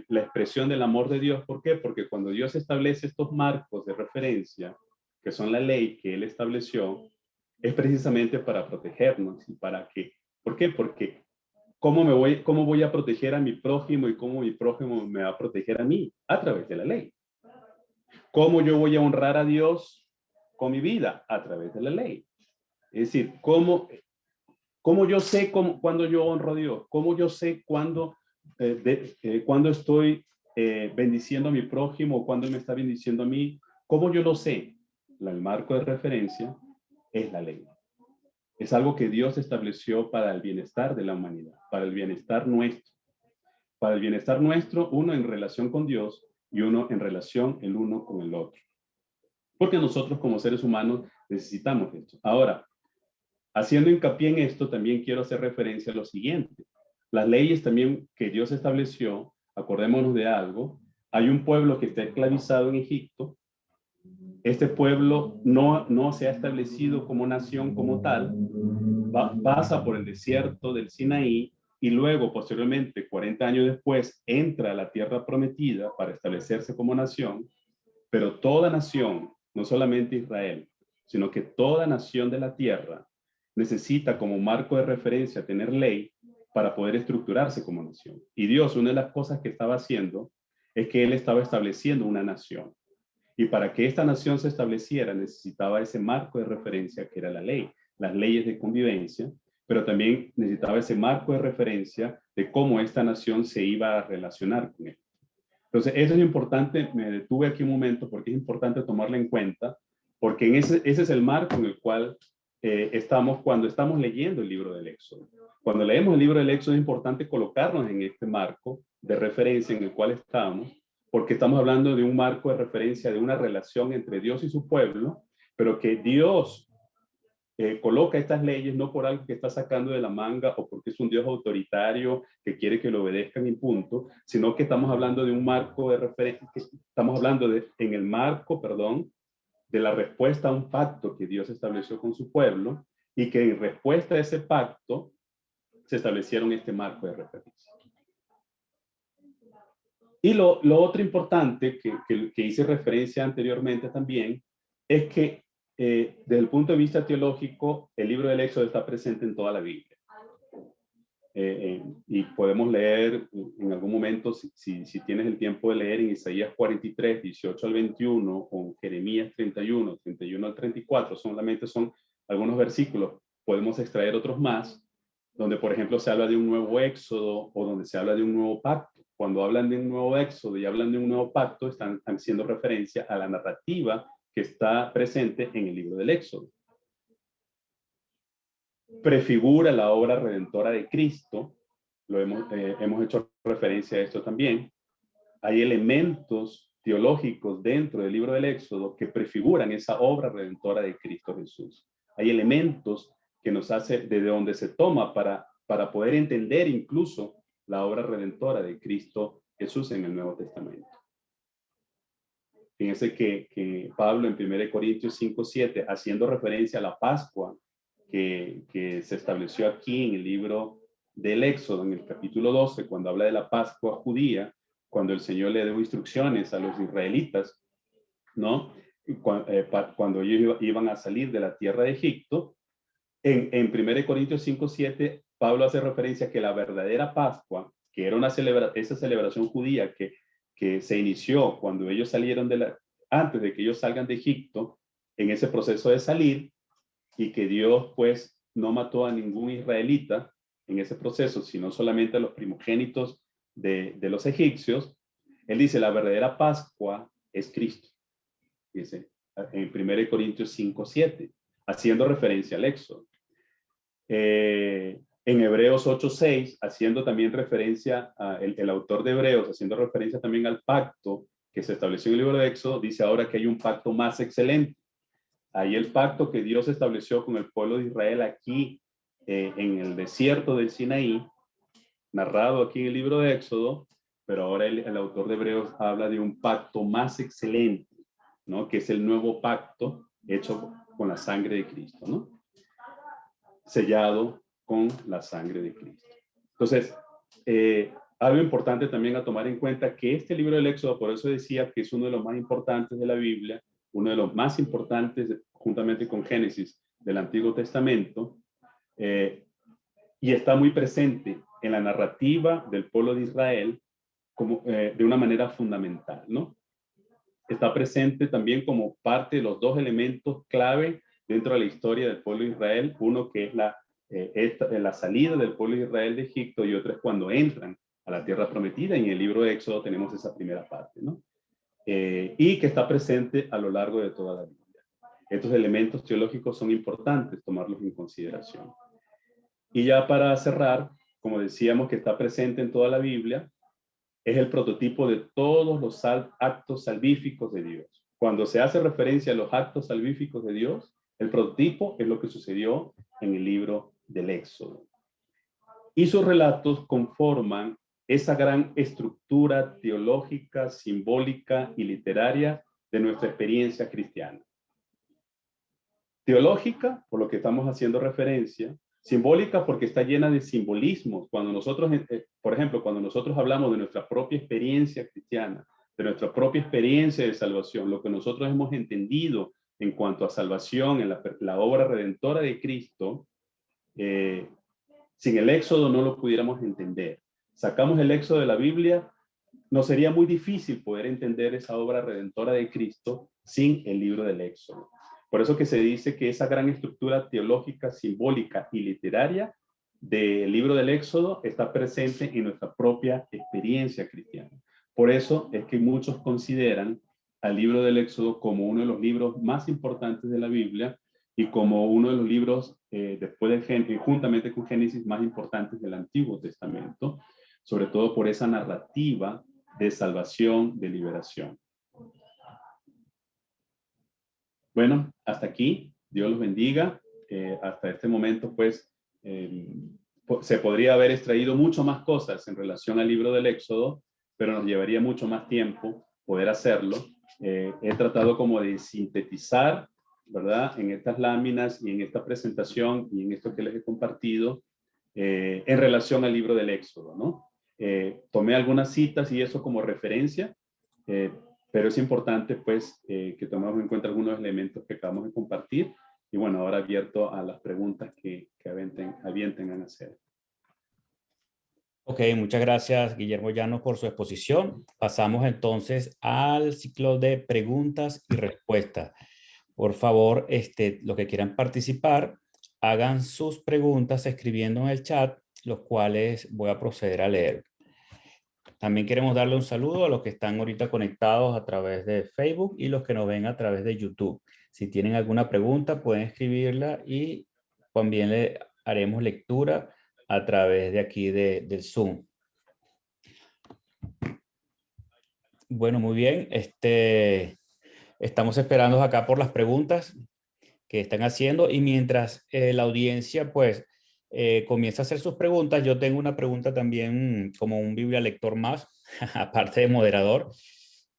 la expresión del amor de Dios. ¿Por qué? Porque cuando Dios establece estos marcos de referencia, que son la ley que Él estableció, es precisamente para protegernos y para que, ¿por qué? Porque ¿cómo voy a proteger a mi prójimo y cómo mi prójimo me va a proteger a mí? A través de la ley. ¿Cómo yo voy a honrar a Dios con mi vida? A través de la ley. Es decir, ¿cómo yo sé cuándo yo honro a Dios? ¿Cómo yo sé cuándo estoy bendiciendo a mi prójimo o cuándo Él me está bendiciendo a mí? ¿Cómo yo lo sé? El marco de referencia es la ley. Es algo que Dios estableció para el bienestar de la humanidad, para el bienestar nuestro. Para el bienestar nuestro, uno en relación con Dios y uno en relación el uno con el otro. Porque nosotros como seres humanos necesitamos esto. Ahora, haciendo hincapié en esto, también quiero hacer referencia a lo siguiente. Las leyes también que Dios estableció, acordémonos de algo, hay un pueblo que está esclavizado en Egipto. Este pueblo no se ha establecido como nación como tal, pasa por el desierto del Sinaí y luego, posteriormente, 40 años después, entra a la tierra prometida para establecerse como nación, pero toda nación, no solamente Israel, sino que toda nación de la tierra necesita como marco de referencia tener ley para poder estructurarse como nación. Y Dios, una de las cosas que estaba haciendo es que Él estaba estableciendo una nación. Y para que esta nación se estableciera necesitaba ese marco de referencia que era la ley, las leyes de convivencia, pero también necesitaba ese marco de referencia de cómo esta nación se iba a relacionar con él. Entonces, eso es importante, me detuve aquí un momento porque es importante tomarlo en cuenta, porque ese es el marco en el cual estamos cuando estamos leyendo el libro del Éxodo. Cuando leemos el libro del Éxodo es importante colocarnos en este marco de referencia en el cual estamos, porque estamos hablando de un marco de referencia de una relación entre Dios y su pueblo, pero que Dios coloca estas leyes no por algo que está sacando de la manga o porque es un Dios autoritario que quiere que lo obedezcan y punto, sino que estamos hablando de un marco de referencia, estamos hablando en el marco, perdón, de la respuesta a un pacto que Dios estableció con su pueblo y que en respuesta a ese pacto se establecieron este marco de referencia. Y lo otro importante que hice referencia anteriormente también es que desde el punto de vista teológico, el libro del Éxodo está presente en toda la Biblia. Y podemos leer en algún momento, si tienes el tiempo de leer en Isaías 43, 18 al 21, o Jeremías 31, 31 al 34, solamente son algunos versículos, podemos extraer otros más, donde por ejemplo se habla de un nuevo éxodo o donde se habla de un nuevo pacto. Cuando hablan de un nuevo éxodo y hablan de un nuevo pacto, están haciendo referencia a la narrativa que está presente en el libro del Éxodo. Prefigura la obra redentora de Cristo, hemos hecho referencia a esto también. Hay elementos teológicos dentro del libro del Éxodo que prefiguran esa obra redentora de Cristo Jesús. Hay elementos que nos hace desde donde se toma para poder entender incluso la obra redentora de Cristo Jesús en el Nuevo Testamento. Fíjense que Pablo en 1 Corintios 5:7, haciendo referencia a la Pascua que se estableció aquí en el libro del Éxodo, en el capítulo 12, cuando habla de la Pascua judía, cuando el Señor le dio instrucciones a los israelitas, ¿no? Cuando ellos iban a salir de la tierra de Egipto, en 1 Corintios 5:7, Pablo hace referencia a que la verdadera Pascua, que era esa celebración judía que se inició cuando ellos salieron antes de que ellos salgan de Egipto, en ese proceso de salir, y que Dios pues no mató a ningún israelita en ese proceso, sino solamente a los primogénitos de los egipcios. Él dice, la verdadera Pascua es Cristo. Dice en 1 Corintios 5:7, haciendo referencia al Éxodo. En Hebreos 8:6, haciendo también referencia, el autor de Hebreos, haciendo referencia también al pacto que se estableció en el libro de Éxodo, dice ahora que hay un pacto más excelente. Hay el pacto que Dios estableció con el pueblo de Israel aquí en el desierto del Sinaí, narrado aquí en el libro de Éxodo, pero ahora el autor de Hebreos habla de un pacto más excelente, ¿no? Que es el nuevo pacto hecho con la sangre de Cristo, ¿no? Sellado con la sangre de Cristo. Entonces, algo importante también a tomar en cuenta que este libro del Éxodo, por eso decía que es uno de los más importantes de la Biblia, uno de los más importantes juntamente con Génesis del Antiguo Testamento, y está muy presente en la narrativa del pueblo de Israel como, de una manera fundamental, ¿no? Está presente también como parte de los dos elementos clave dentro de la historia del pueblo de Israel, uno que es la salida del pueblo de Israel de Egipto y otro es cuando entran a la tierra prometida. En el libro de Éxodo tenemos esa primera parte, ¿no? Y que está presente a lo largo de toda la Biblia. Estos elementos teológicos son importantes tomarlos en consideración. Y ya para cerrar, como decíamos que está presente en toda la Biblia, es el prototipo de todos los actos salvíficos de Dios. Cuando se hace referencia a los actos salvíficos de Dios, el prototipo es lo que sucedió en el libro del Éxodo. Y sus relatos conforman esa gran estructura teológica, simbólica y literaria de nuestra experiencia cristiana. Teológica, por lo que estamos haciendo referencia, simbólica porque está llena de simbolismos. Cuando nosotros, por ejemplo, cuando nosotros hablamos de nuestra propia experiencia cristiana, de nuestra propia experiencia de salvación, lo que nosotros hemos entendido en cuanto a salvación, en la obra redentora de Cristo, sin el Éxodo no lo pudiéramos entender. Sacamos el Éxodo de la Biblia, nos sería muy difícil poder entender esa obra redentora de Cristo sin el libro del Éxodo. Por eso que se dice que esa gran estructura teológica, simbólica y literaria del libro del Éxodo está presente en nuestra propia experiencia cristiana. Por eso es que muchos consideran al libro del Éxodo como uno de los libros más importantes de la Biblia y como uno de los libros, después de juntamente con Génesis, más importantes del Antiguo Testamento, sobre todo por esa narrativa de salvación, de liberación. Bueno, hasta aquí. Dios los bendiga. Hasta este momento, pues, se podría haber extraído mucho más cosas en relación al libro del Éxodo, pero nos llevaría mucho más tiempo poder hacerlo. He tratado como de sintetizar, ¿verdad? En estas láminas y en esta presentación y en esto que les he compartido, en relación al libro del Éxodo, ¿no? Tomé algunas citas y eso como referencia, pero es importante, pues, que tomemos en cuenta algunos elementos que acabamos de compartir. Y bueno, ahora abierto a las preguntas que avienten a hacer. Ok, muchas gracias, Guillermo Llanos, por su exposición. Pasamos entonces al ciclo de preguntas y respuestas. Por favor, los que quieran participar, hagan sus preguntas escribiendo en el chat, los cuales voy a proceder a leer. También queremos darle un saludo a los que están ahorita conectados a través de Facebook y los que nos ven a través de YouTube. Si tienen alguna pregunta, pueden escribirla y también le haremos lectura a través de aquí del Zoom. Bueno, muy bien. Estamos esperando acá por las preguntas que están haciendo y mientras la audiencia pues comienza a hacer sus preguntas, yo tengo una pregunta también como un Biblia lector más, aparte de moderador.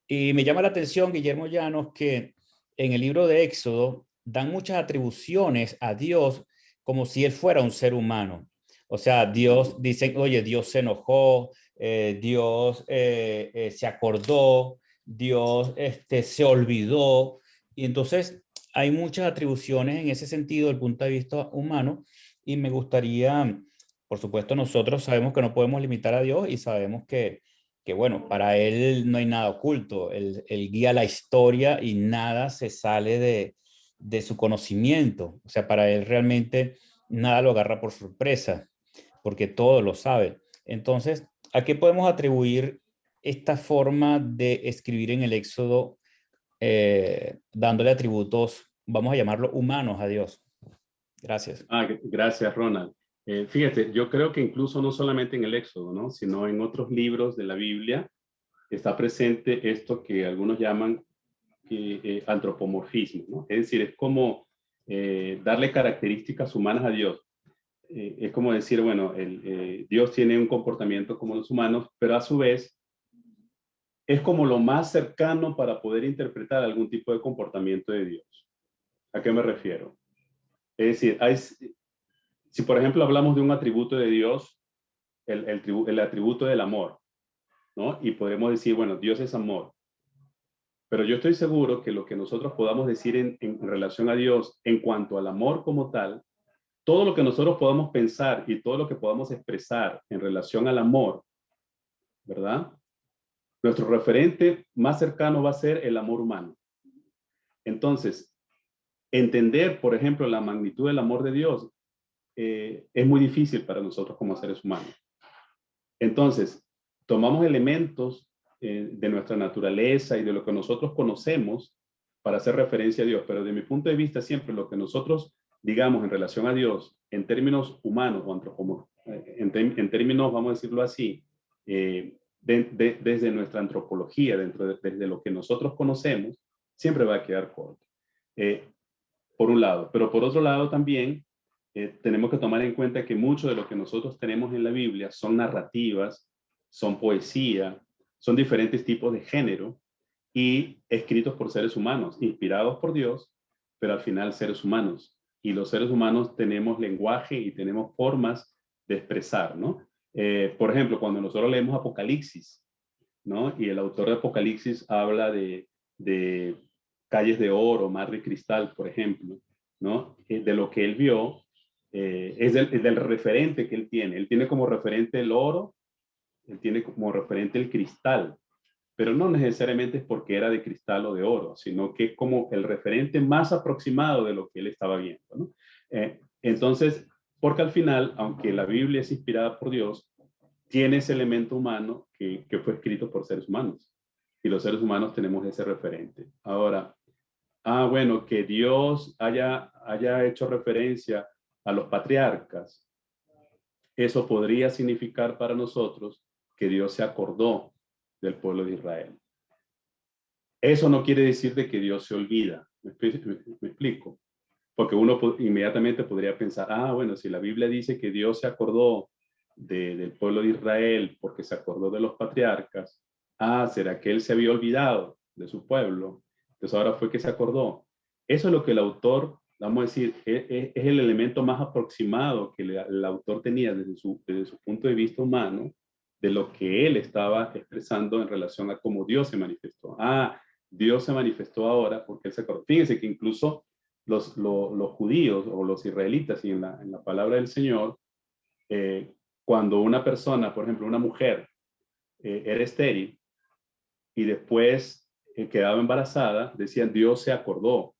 Y me llama la atención, Guillermo Llanos, que en el libro de Éxodo dan muchas atribuciones a Dios como si él fuera un ser humano. O sea, Dios, dicen, oye, Dios se enojó, Dios se acordó, Dios se olvidó. Y entonces hay muchas atribuciones en ese sentido, desde el punto de vista humano, y me gustaría, por supuesto, nosotros sabemos que no podemos limitar a Dios y sabemos que bueno, para Él no hay nada oculto, él guía la historia y nada se sale de su conocimiento, o sea, para Él realmente nada lo agarra por sorpresa, porque todo lo sabe. Entonces, ¿a qué podemos atribuir esta forma de escribir en el Éxodo dándole atributos, vamos a llamarlo humanos a Dios? Gracias. Gracias, Ronald. Fíjate, yo creo que incluso no solamente en el Éxodo, ¿no? Sino en otros libros de la Biblia está presente esto que algunos llaman antropomorfismo, ¿no? Es decir, es como darle características humanas a Dios. Es como decir, bueno, Dios tiene un comportamiento como los humanos, pero a su vez es como lo más cercano para poder interpretar algún tipo de comportamiento de Dios. ¿A qué me refiero? Es decir, si por ejemplo hablamos de un atributo de Dios, el atributo del amor, ¿no? Y podemos decir, bueno, Dios es amor. Pero yo estoy seguro que lo que nosotros podamos decir en relación a Dios en cuanto al amor como tal, todo lo que nosotros podamos pensar y todo lo que podamos expresar en relación al amor, ¿verdad? Nuestro referente más cercano va a ser el amor humano. Entonces, entender, por ejemplo, la magnitud del amor de Dios es muy difícil para nosotros como seres humanos. Entonces, tomamos elementos de nuestra naturaleza y de lo que nosotros conocemos para hacer referencia a Dios, pero de mi punto de vista siempre lo que nosotros digamos en relación a Dios en términos humanos o antropomorfos, en términos, vamos a decirlo así, desde nuestra antropología, desde lo que nosotros conocemos, siempre va a quedar corto. Por un lado, pero por otro lado también tenemos que tomar en cuenta que mucho de lo que nosotros tenemos en la Biblia son narrativas, son poesía, son diferentes tipos de género y escritos por seres humanos, inspirados por Dios, pero al final seres humanos. Y los seres humanos tenemos lenguaje y tenemos formas de expresar, ¿no? Por ejemplo, cuando nosotros leemos Apocalipsis, ¿no? Y el autor de Apocalipsis habla de calles de oro, mar de cristal, por ejemplo, ¿no? De lo que él vio, es del referente que él tiene. Él tiene como referente el oro, él tiene como referente el cristal, pero no necesariamente es porque era de cristal o de oro, sino que es como el referente más aproximado de lo que él estaba viendo, ¿no? Entonces, porque al final, aunque la Biblia es inspirada por Dios, tiene ese elemento humano que fue escrito por seres humanos. Y los seres humanos tenemos ese referente. Ahora, bueno, que Dios haya hecho referencia a los patriarcas, eso podría significar para nosotros que Dios se acordó del pueblo de Israel. Eso no quiere decir de que Dios se olvida. ¿Me explico? Porque uno inmediatamente podría pensar, bueno, si la Biblia dice que Dios se acordó del pueblo de Israel porque se acordó de los patriarcas, ¿será que él se había olvidado de su pueblo? Entonces ahora fue que se acordó. Eso es lo que el autor, vamos a decir, es el elemento más aproximado que el autor tenía desde su punto de vista humano de lo que él estaba expresando en relación a cómo Dios se manifestó. Dios se manifestó ahora porque él se acordó. Fíjense que incluso los judíos o los israelitas y en la palabra del Señor, cuando una persona, por ejemplo, una mujer, era estéril y después quedaba embarazada, decían Dios se acordó.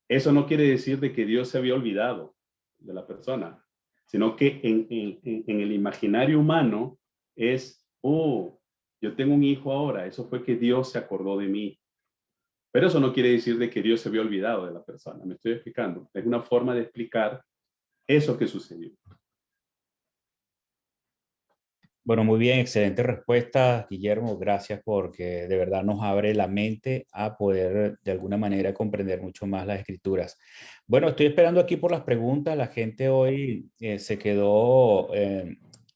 Eso no quiere decir de que Dios se había olvidado de la persona, sino que en el imaginario humano es, yo tengo un hijo ahora, eso fue que Dios se acordó de mí. Pero eso no quiere decir de que Dios se había olvidado de la persona. Me estoy explicando. Es una forma de explicar eso que sucedió. Bueno, muy bien, excelente respuesta, Guillermo. Gracias porque de verdad nos abre la mente a poder de alguna manera comprender mucho más las escrituras. Bueno, estoy esperando aquí por las preguntas. La gente hoy se quedó,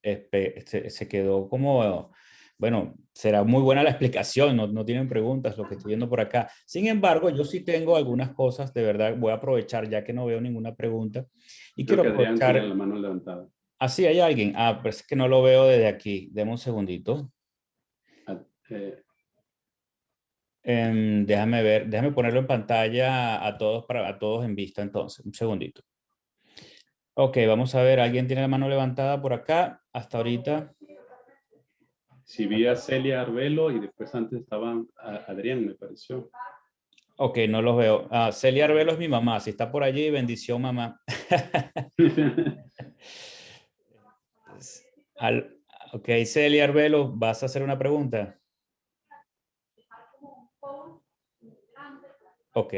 se quedó como, bueno, será muy buena la explicación, no tienen preguntas, lo que estoy viendo por acá. Sin embargo, yo sí tengo algunas cosas, de verdad, voy a aprovechar ya que no veo ninguna pregunta y Creo quiero que Adrián tiene la aprovechar. mano levantada. Ah, sí, hay alguien. Pero es que no lo veo desde aquí. Deme un segundito. Eh, Déjame ver, déjame ponerlo en pantalla a todos, a todos en vista entonces. Un segundito. Ok, vamos a ver. ¿Alguien tiene la mano levantada por acá? Hasta ahorita. si vi a Celia Arbelo y después antes estaba Adrián, me pareció. Ok, no los veo. Celia Arbelo es mi mamá. Si está por allí, bendición, mamá. Al, ok, Celia Arbelo, ¿vas a hacer una pregunta? Ok.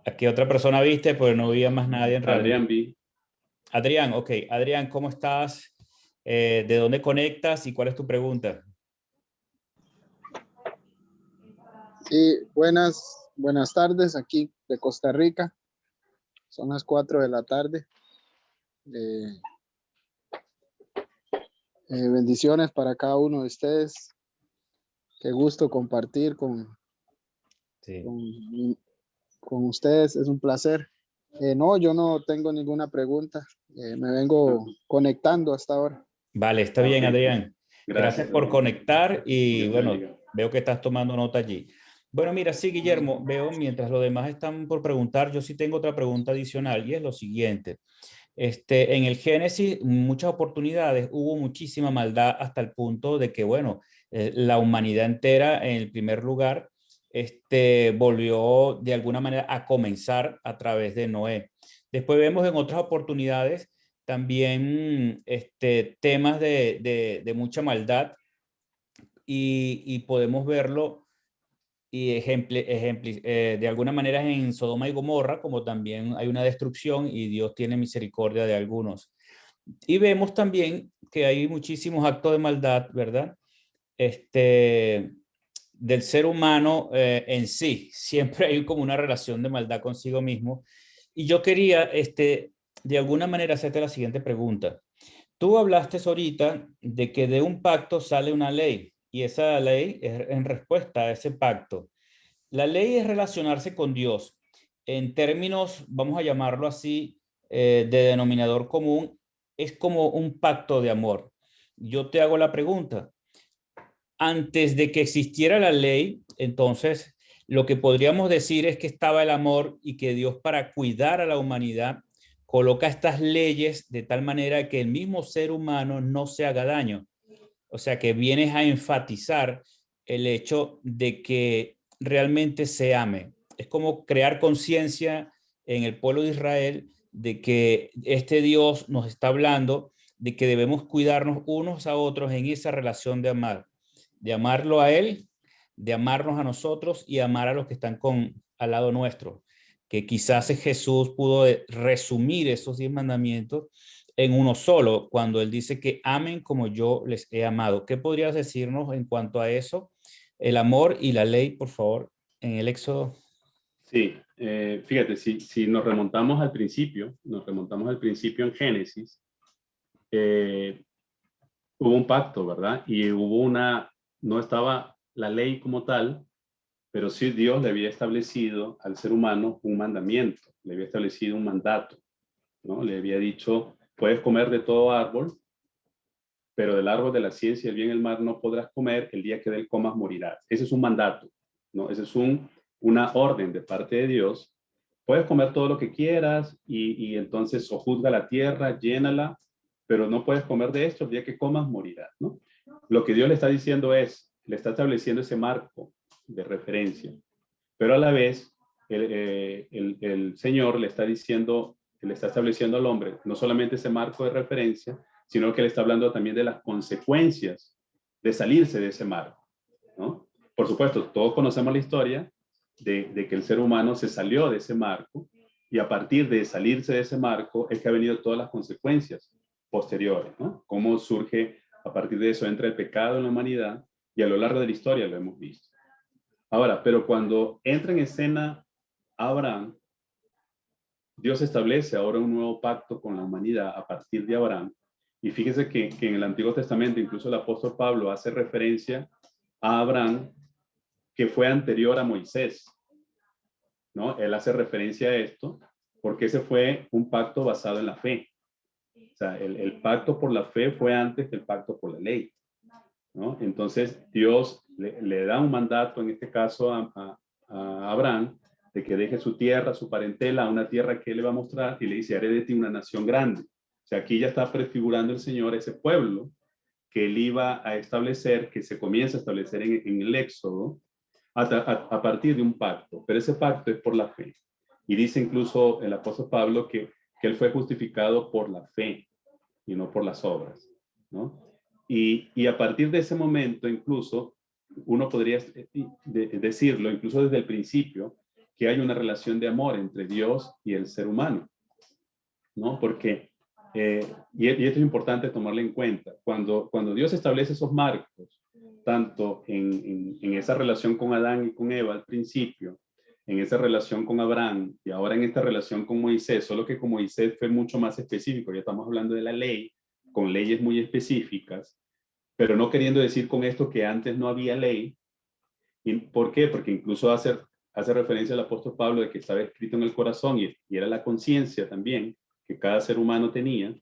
Aquí otra persona viste, pero no vi a más nadie en realidad. Adrián vi. Adrián, ok. Adrián, ¿cómo estás? ¿De dónde conectas y cuál es tu pregunta? Sí, buenas tardes aquí de Costa Rica. Son las 4 de la tarde. Bendiciones para cada uno de ustedes. Qué gusto compartir Sí. con ustedes. Es un placer. No, yo no tengo ninguna pregunta. Me vengo conectando hasta ahora. Vale, está bien, Ok. Adrián. Gracias Gracias, por Adrián. conectar y Dios te bueno, bendiga. veo que estás tomando nota allí. Bueno, mira, sí, Guillermo, veo mientras los demás están por preguntar, yo sí tengo otra pregunta adicional y es lo siguiente. En el Génesis, muchas oportunidades, hubo muchísima maldad hasta el punto de que, bueno, la humanidad entera, en el primer lugar, volvió de alguna manera a comenzar a través de Noé. Después vemos en otras oportunidades también temas de mucha maldad y podemos verlo y de alguna manera en Sodoma y Gomorra, como también hay una destrucción y Dios tiene misericordia de algunos. Y vemos también que hay muchísimos actos de maldad, ¿verdad? Del ser humano en sí. Siempre hay como una relación de maldad consigo mismo. Y yo quería, de alguna manera, hacerte la siguiente pregunta. Tú hablaste ahorita de que de un pacto sale una ley y esa ley es en respuesta a ese pacto. La ley es relacionarse con Dios. En términos, vamos a llamarlo así, de denominador común, es como un pacto de amor. Yo te hago la pregunta. Antes de que existiera la ley, entonces, lo que podríamos decir es que estaba el amor y que Dios, para cuidar a la humanidad, coloca estas leyes de tal manera que el mismo ser humano no se haga daño. O sea, que vienes a enfatizar el hecho de que realmente se ame. Es como crear conciencia en el pueblo de Israel de que este Dios nos está hablando de que debemos cuidarnos unos a otros en esa relación de amarlo a Él, de amarnos a nosotros y amar a los que están al lado nuestro. Que quizás Jesús pudo resumir esos 10 mandamientos en uno solo, cuando Él dice que amen como yo les he amado. ¿Qué podrías decirnos en cuanto a eso? El amor y la ley, por favor, en el Éxodo. Sí, fíjate, si nos remontamos al principio en Génesis, hubo un pacto, ¿verdad? Y no estaba la ley como tal, pero sí Dios le había establecido al ser humano un mandamiento, le había establecido un mandato, ¿no? Le había dicho, puedes comer de todo árbol, pero del árbol de la ciencia, el bien y el mal no podrás comer, el día que de él comas morirás. Ese es un mandato, ¿no? Ese es una orden de parte de Dios. Puedes comer todo lo que quieras y entonces sojuzga la tierra, llénala, pero no puedes comer de esto, el día que comas morirás, ¿no? Lo que Dios le está diciendo le está estableciendo ese marco de referencia, pero a la vez el Señor le está diciendo, le está estableciendo al hombre no solamente ese marco de referencia, sino que le está hablando también de las consecuencias de salirse de ese marco, ¿no? Por supuesto, todos conocemos la historia de que el ser humano se salió de ese marco y a partir de salirse de ese marco es que ha venido todas las consecuencias posteriores, ¿no? Cómo surge a partir de eso, entra el pecado en la humanidad y a lo largo de la historia lo hemos visto. Ahora, pero cuando entra en escena Abraham, Dios establece ahora un nuevo pacto con la humanidad a partir de Abraham. Y fíjese que en el Antiguo Testamento, incluso el apóstol Pablo hace referencia a Abraham, que fue anterior a Moisés, ¿no? Él hace referencia a esto porque ese fue un pacto basado en la fe. O sea, el pacto por la fe fue antes que el pacto por la ley, ¿no? Entonces, Dios le da un mandato, en este caso a Abraham, de que deje su tierra, su parentela, a una tierra que él le va a mostrar y le dice, haré de ti una nación grande. O sea, aquí ya está prefigurando el Señor ese pueblo que él iba a establecer, que se comienza a establecer en el Éxodo, a partir de un pacto, pero ese pacto es por la fe. Y dice incluso el apóstol Pablo que él fue justificado por la fe y no por las obras, ¿no? Y a partir de ese momento, incluso, uno podría decirlo, incluso desde el principio, que hay una relación de amor entre Dios y el ser humano, ¿no? Porque, y esto es importante tomarlo en cuenta, cuando Dios establece esos marcos, tanto en esa relación con Adán y con Eva al principio, en esa relación con Abraham y ahora en esta relación con Moisés, solo que con Moisés fue mucho más específico, ya estamos hablando de la ley, con leyes muy específicas, pero no queriendo decir con esto que antes no había ley. ¿Y por qué? Porque incluso hace referencia al apóstol Pablo de que estaba escrito en el corazón y era la conciencia también que cada ser humano tenía.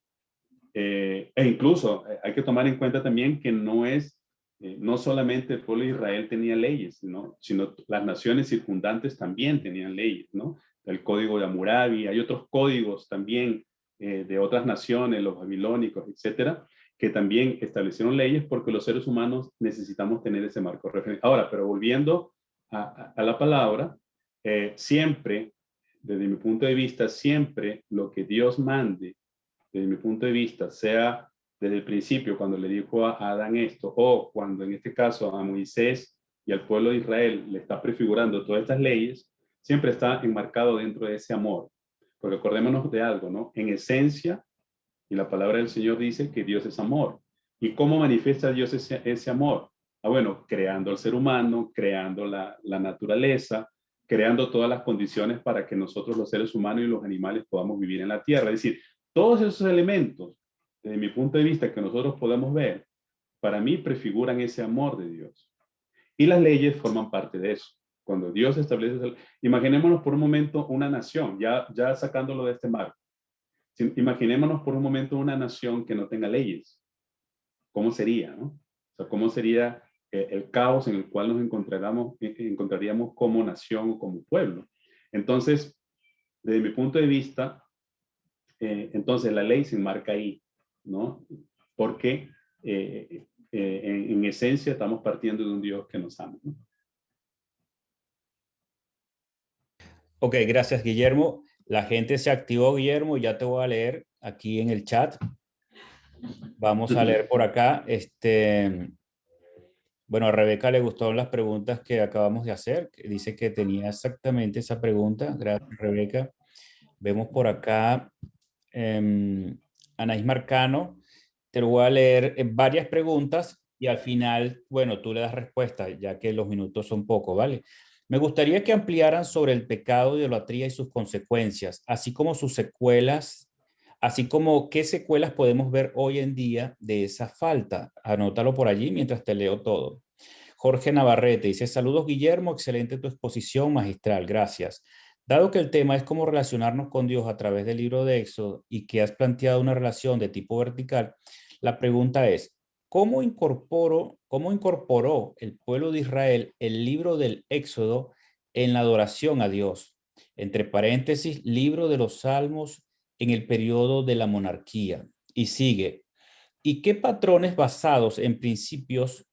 E incluso hay que tomar en cuenta también que no solamente el pueblo de Israel tenía leyes, sino las naciones circundantes también tenían leyes, ¿no? El código de Hammurabi, hay otros códigos también de otras naciones, los babilónicos, etcétera, que también establecieron leyes porque los seres humanos necesitamos tener ese marco de referencia. Ahora, pero volviendo a la palabra, siempre, desde mi punto de vista, siempre lo que Dios mande, desde mi punto de vista, sea desde el principio cuando le dijo a Adán esto, o cuando en este caso a Moisés y al pueblo de Israel le está prefigurando todas estas leyes, siempre está enmarcado dentro de ese amor. Porque acordémonos de algo, ¿no? En esencia, y la palabra del Señor dice que Dios es amor. ¿Y cómo manifiesta Dios ese amor? Bueno, creando al ser humano, creando la naturaleza, creando todas las condiciones para que nosotros los seres humanos y los animales podamos vivir en la tierra. Es decir, todos esos elementos, desde mi punto de vista, que nosotros podemos ver, para mí prefiguran ese amor de Dios. Y las leyes forman parte de eso. Cuando Dios establece, imaginémonos por un momento una nación, ya sacándolo de este marco. Imaginémonos por un momento una nación que no tenga leyes. ¿Cómo sería, no? O sea, ¿cómo sería el caos en el cual nos encontraríamos como nación o como pueblo? Entonces, desde mi punto de vista, entonces la ley se enmarca ahí, ¿no? Porque en esencia estamos partiendo de un Dios que nos ama, ¿no? Ok, gracias, Guillermo. La gente se activó, Guillermo, ya te voy a leer aquí en el chat. Vamos a leer por acá. Bueno, a Rebeca le gustaron las preguntas que acabamos de hacer. Dice que tenía exactamente esa pregunta. Gracias, Rebeca. Vemos por acá Anaís Marcano. Te lo voy a leer en varias preguntas y al final, bueno, tú le das respuesta, ya que los minutos son pocos, ¿vale? Me gustaría que ampliaran sobre el pecado de idolatría y sus consecuencias, así como sus secuelas, así como qué secuelas podemos ver hoy en día de esa falta. Anótalo por allí mientras te leo todo. Jorge Navarrete dice, saludos Guillermo, excelente tu exposición magistral, gracias. Dado que el tema es cómo relacionarnos con Dios a través del libro de Éxodo y que has planteado una relación de tipo vertical, la pregunta es, cómo incorporó el pueblo de Israel el libro del Éxodo en la adoración a Dios? Entre paréntesis, libro de los Salmos en el periodo de la monarquía. Y sigue, ¿y qué patrones basados en principios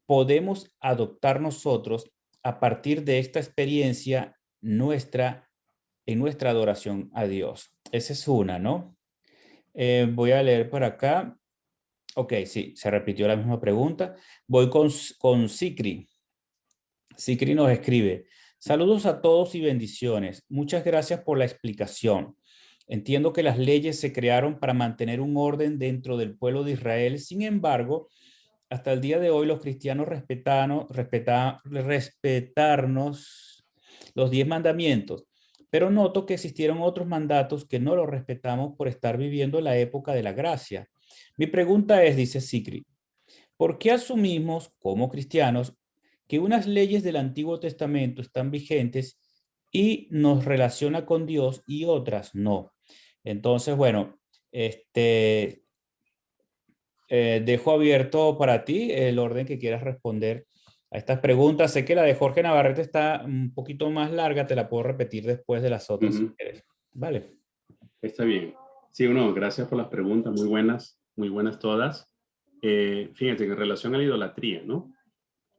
podemos adoptar nosotros a partir de esta experiencia nuestra en nuestra adoración a Dios? Esa es una, ¿no? Voy a leer por acá. Ok, sí, se repitió la misma pregunta. Voy con Sikri. Sikri nos escribe, saludos a todos y bendiciones. Muchas gracias por la explicación. Entiendo que las leyes se crearon para mantener un orden dentro del pueblo de Israel. Sin embargo, hasta el día de hoy los cristianos respetarnos los 10 mandamientos, pero noto que existieron otros mandatos que no los respetamos por estar viviendo la época de la gracia. Mi pregunta es, dice Sikri, ¿por qué asumimos como cristianos que unas leyes del Antiguo Testamento están vigentes y nos relaciona con Dios y otras no? Entonces, bueno, dejo abierto para ti el orden que quieras responder a estas preguntas. Sé que la de Jorge Navarrete está un poquito más larga, te la puedo repetir después de las otras si quieres. Vale. Está bien. Sí, uno, gracias por las preguntas, muy buenas todas. Fíjense, en relación a la idolatría, ¿no?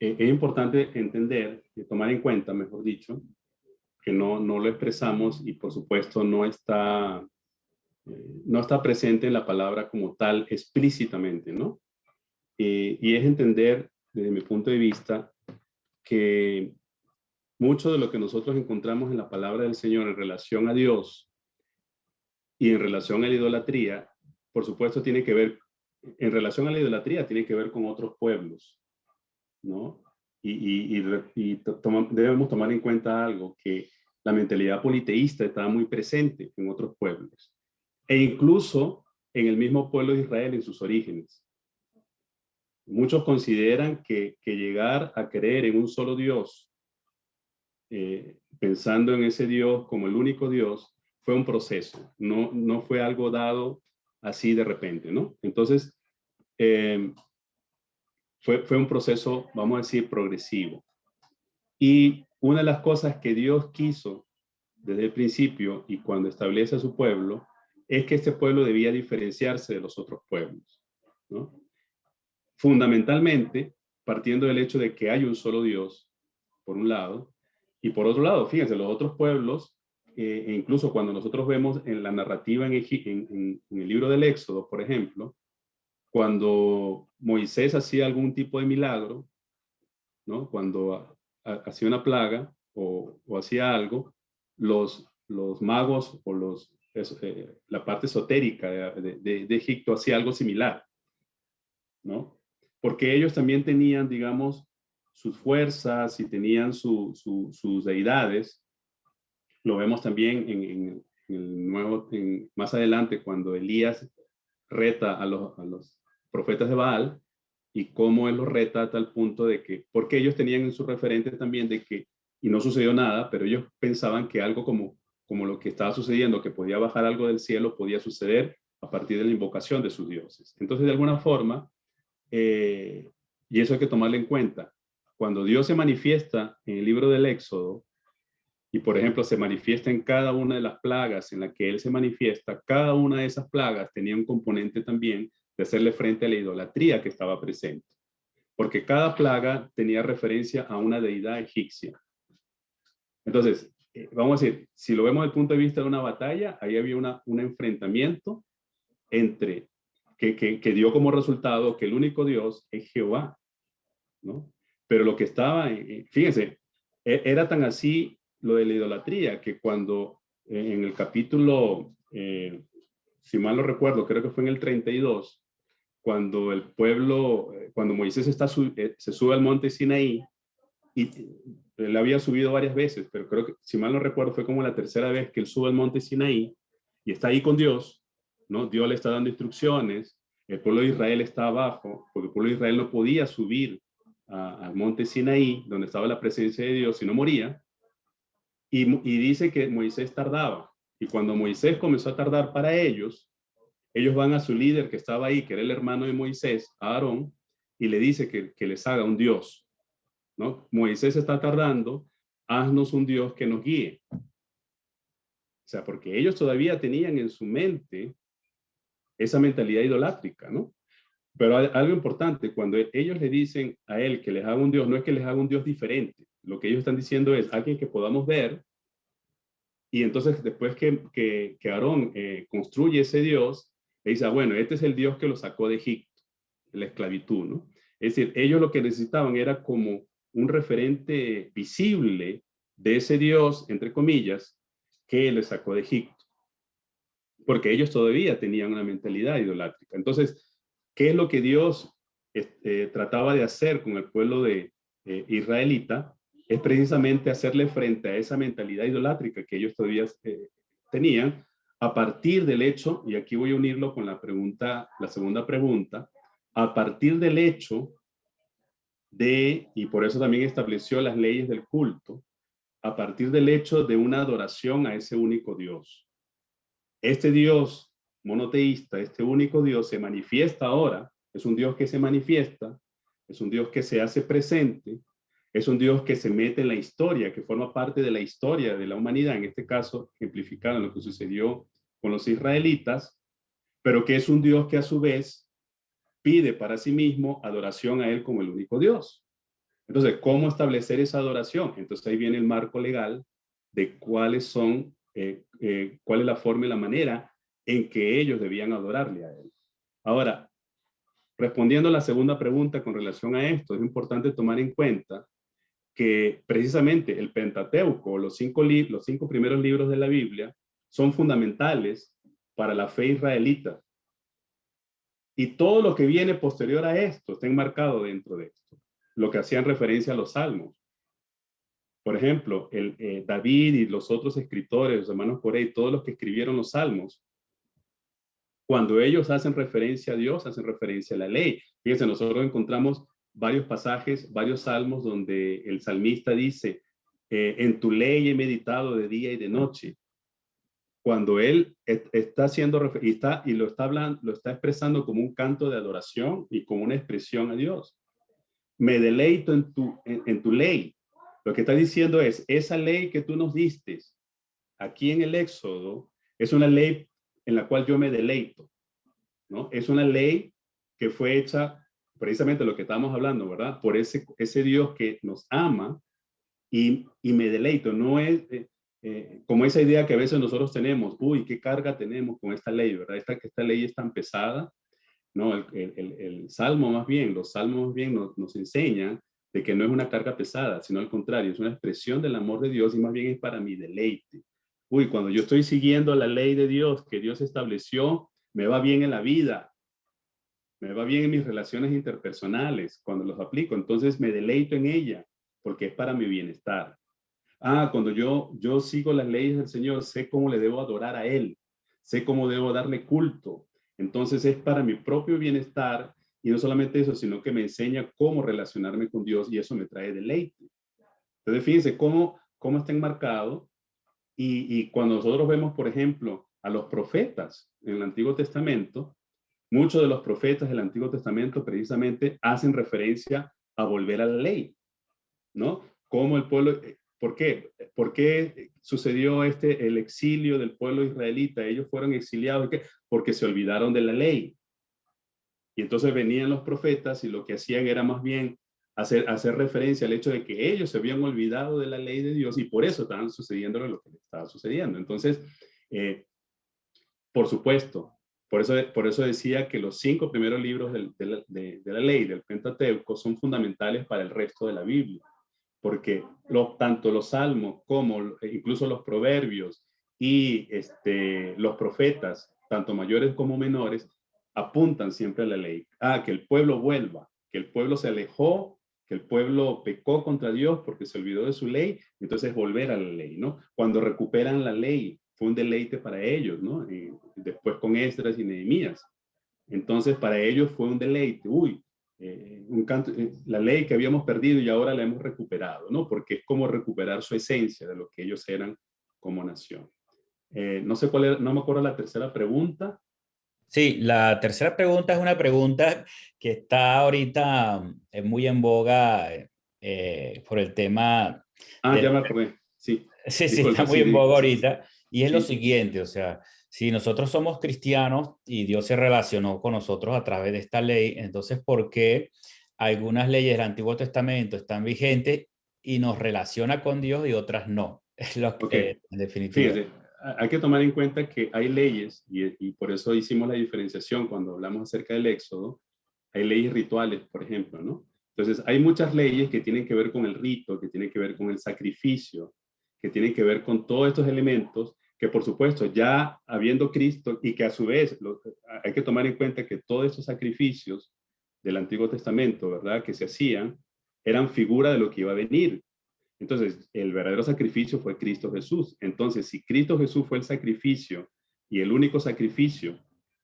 Es importante entender y tomar en cuenta, mejor dicho, que no lo expresamos y por supuesto no está presente en la palabra como tal explícitamente, ¿no? Y es entender, desde mi punto de vista, que mucho de lo que nosotros encontramos en la palabra del Señor en relación a Dios y en relación a la idolatría, por supuesto tiene que ver, en relación a la idolatría, tiene que ver con otros pueblos, ¿no? Debemos tomar en cuenta algo, que la mentalidad politeísta estaba muy presente en otros pueblos, e incluso en el mismo pueblo de Israel en sus orígenes. Muchos consideran que llegar a creer en un solo Dios, pensando en ese Dios como el único Dios, fue un proceso, no fue algo dado así de repente, ¿no? Entonces, fue un proceso, vamos a decir, progresivo. Y una de las cosas que Dios quiso desde el principio y cuando establece a su pueblo, es que este pueblo debía diferenciarse de los otros pueblos, ¿no? Fundamentalmente, partiendo del hecho de que hay un solo Dios, por un lado, y por otro lado, fíjense, los otros pueblos, e incluso cuando nosotros vemos en la narrativa en el libro del Éxodo, por ejemplo, cuando Moisés hacía algún tipo de milagro, ¿no? Cuando hacía una plaga o hacía algo, los magos o la parte esotérica de Egipto hacía algo similar, ¿no? Porque ellos también tenían, digamos, sus fuerzas y tenían sus deidades. Lo vemos también en el nuevo, más adelante, cuando Elías reta a los profetas de Baal y cómo él los reta a tal punto de que, porque ellos tenían en su referente también de que, y no sucedió nada, pero ellos pensaban que algo como lo que estaba sucediendo, que podía bajar algo del cielo, podía suceder a partir de la invocación de sus dioses. Entonces, de alguna forma, y eso hay que tomarlo en cuenta, cuando Dios se manifiesta en el libro del Éxodo, y por ejemplo se manifiesta en cada una de las plagas en la que Él se manifiesta, cada una de esas plagas tenía un componente también de hacerle frente a la idolatría que estaba presente, porque cada plaga tenía referencia a una deidad egipcia. Entonces, vamos a decir, si lo vemos desde el punto de vista de una batalla, ahí había un enfrentamiento entre que dio como resultado que el único Dios es Jehová, ¿no? Pero lo que estaba, fíjense, era tan así lo de la idolatría, que cuando en el capítulo, si mal no recuerdo, creo que fue en el 32, cuando el pueblo, cuando Moisés se sube al monte Sinaí, y él había subido varias veces, pero creo que, si mal no recuerdo, fue como la tercera vez que él sube al monte Sinaí y está ahí con Dios, ¿no? Dios le está dando instrucciones, el pueblo de Israel está abajo, porque el pueblo de Israel no podía subir al monte Sinaí, donde estaba la presencia de Dios, si no moría, y dice que Moisés tardaba, y cuando Moisés comenzó a tardar para ellos van a su líder que estaba ahí, que era el hermano de Moisés, Aarón, y le dice que les haga un Dios, ¿no? Moisés está tardando, haznos un Dios que nos guíe. O sea, porque ellos todavía tenían en su mente esa mentalidad idolátrica, ¿no? Pero algo importante, cuando ellos le dicen a él que les haga un Dios, no es que les haga un Dios diferente. Lo que ellos están diciendo es alguien que podamos ver, y entonces después que Aarón construye ese Dios, le dice, bueno, este es el Dios que lo sacó de Egipto, de la esclavitud, ¿no? Es decir, ellos lo que necesitaban era como un referente visible de ese Dios, entre comillas, que les sacó de Egipto, porque ellos todavía tenían una mentalidad idolátrica. Entonces, ¿qué es lo que Dios trataba de hacer con el pueblo de israelita? Es precisamente hacerle frente a esa mentalidad idolátrica que ellos todavía tenían, a partir del hecho, y aquí voy a unirlo con la pregunta, la segunda pregunta, a partir del hecho y por eso también estableció las leyes del culto, a partir del hecho de una adoración a ese único Dios. Este Dios monoteísta, este único Dios se manifiesta ahora, es un Dios que se manifiesta, es un Dios que se hace presente, es un Dios que se mete en la historia, que forma parte de la historia de la humanidad, en este caso ejemplificado en lo que sucedió con los israelitas, pero que es un Dios que a su vez pide para sí mismo adoración a él como el único Dios. Entonces, ¿cómo establecer esa adoración? Entonces ahí viene el marco legal de cuál es la forma y la manera en que ellos debían adorarle a él. Ahora, respondiendo a la segunda pregunta con relación a esto, es importante tomar en cuenta que precisamente el Pentateuco, los cinco primeros libros de la Biblia, son fundamentales para la fe israelita. Y todo lo que viene posterior a esto está enmarcado dentro de esto, lo que hacían referencia a los salmos. Por ejemplo, David y los otros escritores, los hermanos Corey, todos los que escribieron los salmos, cuando ellos hacen referencia a Dios, hacen referencia a la ley. Fíjense, nosotros encontramos varios pasajes, varios salmos donde el salmista dice, en tu ley he meditado de día y de noche. Cuando él está haciendo y lo está hablando, lo está expresando como un canto de adoración y como una expresión a Dios. Me deleito en tu ley. Lo que está diciendo es, esa ley que tú nos diste aquí en el Éxodo es una ley en la cual yo me deleito, ¿no? Es una ley que fue hecha precisamente lo que estamos hablando, ¿verdad? Por ese Dios que nos ama y me deleito. No es como esa idea que a veces nosotros tenemos, uy, qué carga tenemos con esta ley, ¿verdad? Esta ley es tan pesada. No, el Salmo más bien, los Salmos más bien nos enseñan de que no es una carga pesada, sino al contrario, es una expresión del amor de Dios y más bien es para mi deleite. Uy, cuando yo estoy siguiendo la ley de Dios que Dios estableció, me va bien en la vida, me va bien en mis relaciones interpersonales cuando los aplico, entonces me deleito en ella porque es para mi bienestar. Cuando yo sigo las leyes del Señor, sé cómo le debo adorar a Él, sé cómo debo darle culto. Entonces es para mi propio bienestar y no solamente eso, sino que me enseña cómo relacionarme con Dios y eso me trae deleite. Entonces fíjense cómo está enmarcado y cuando nosotros vemos, por ejemplo, a los profetas en el Antiguo Testamento, muchos de los profetas del Antiguo Testamento precisamente hacen referencia a volver a la ley, ¿no? Como el pueblo, ¿por qué? ¿Por qué sucedió el exilio del pueblo israelita? Ellos fueron exiliados, ¿qué? Porque se olvidaron de la ley. Y entonces venían los profetas y lo que hacían era más bien hacer referencia al hecho de que ellos se habían olvidado de la ley de Dios y por eso estaban sucediendo lo que les estaba sucediendo. Entonces, por supuesto, Por eso decía que los 5 primeros libros de la ley, del Pentateuco, son fundamentales para el resto de la Biblia, porque tanto los salmos como incluso los proverbios y los profetas, tanto mayores como menores, apuntan siempre a la ley. Que el pueblo vuelva, que el pueblo se alejó, que el pueblo pecó contra Dios porque se olvidó de su ley, entonces volver a la ley, ¿no? Cuando recuperan la ley, fue un deleite para ellos, ¿no? Y después con Esdras y Nehemías. Entonces, para ellos fue un deleite. La ley que habíamos perdido y ahora la hemos recuperado, ¿no? Porque es como recuperar su esencia de lo que ellos eran como nación. No sé cuál era, no me acuerdo la tercera pregunta. Sí, la tercera pregunta es una pregunta que está ahorita muy en boga por el tema Ya del... me acordé. Sí, Sí, sí, está disculpa, muy sí, en boga sí, ahorita. Y es lo sí. siguiente, o sea, si nosotros somos cristianos y Dios se relacionó con nosotros a través de esta ley, entonces, ¿por qué algunas leyes del Antiguo Testamento están vigentes y nos relaciona con Dios y otras no? Es lo Ok, que, en definitiva. fíjese, hay que tomar en cuenta que hay leyes, y por eso hicimos la diferenciación cuando hablamos acerca del Éxodo. Hay leyes rituales, por ejemplo, ¿no? Entonces, hay muchas leyes que tienen que ver con el rito, que tienen que ver con el sacrificio, que tienen que ver con todos estos elementos que, por supuesto, ya habiendo Cristo, y que a su vez hay que tomar en cuenta que todos estos sacrificios del Antiguo Testamento, ¿verdad?, que se hacían, eran figura de lo que iba a venir. Entonces, el verdadero sacrificio fue Cristo Jesús. Entonces, si Cristo Jesús fue el sacrificio y el único sacrificio,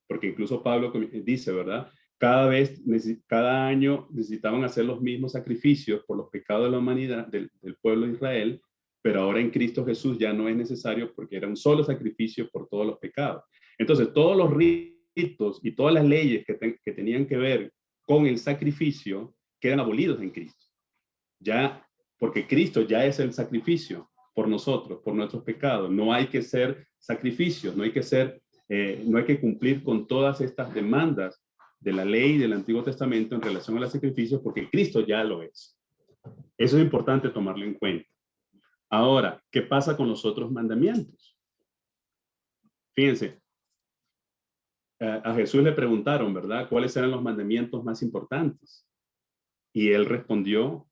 porque incluso Pablo dice, ¿verdad? Cada año necesitaban hacer los mismos sacrificios por los pecados de la humanidad, del pueblo de Israel, pero ahora en Cristo Jesús ya no es necesario porque era un solo sacrificio por todos los pecados. Entonces, todos los ritos y todas las leyes que tenían que ver con el sacrificio quedan abolidos en Cristo. Ya, porque Cristo ya es el sacrificio por nosotros, por nuestros pecados. No hay que ser sacrificios, no hay que cumplir con todas estas demandas de la ley del Antiguo Testamento en relación a los sacrificios, porque Cristo ya lo es. Eso es importante tomarlo en cuenta. Ahora, ¿qué pasa con los otros mandamientos? Fíjense, a Jesús le preguntaron, ¿verdad?, ¿cuáles eran los mandamientos más importantes? Y él respondió,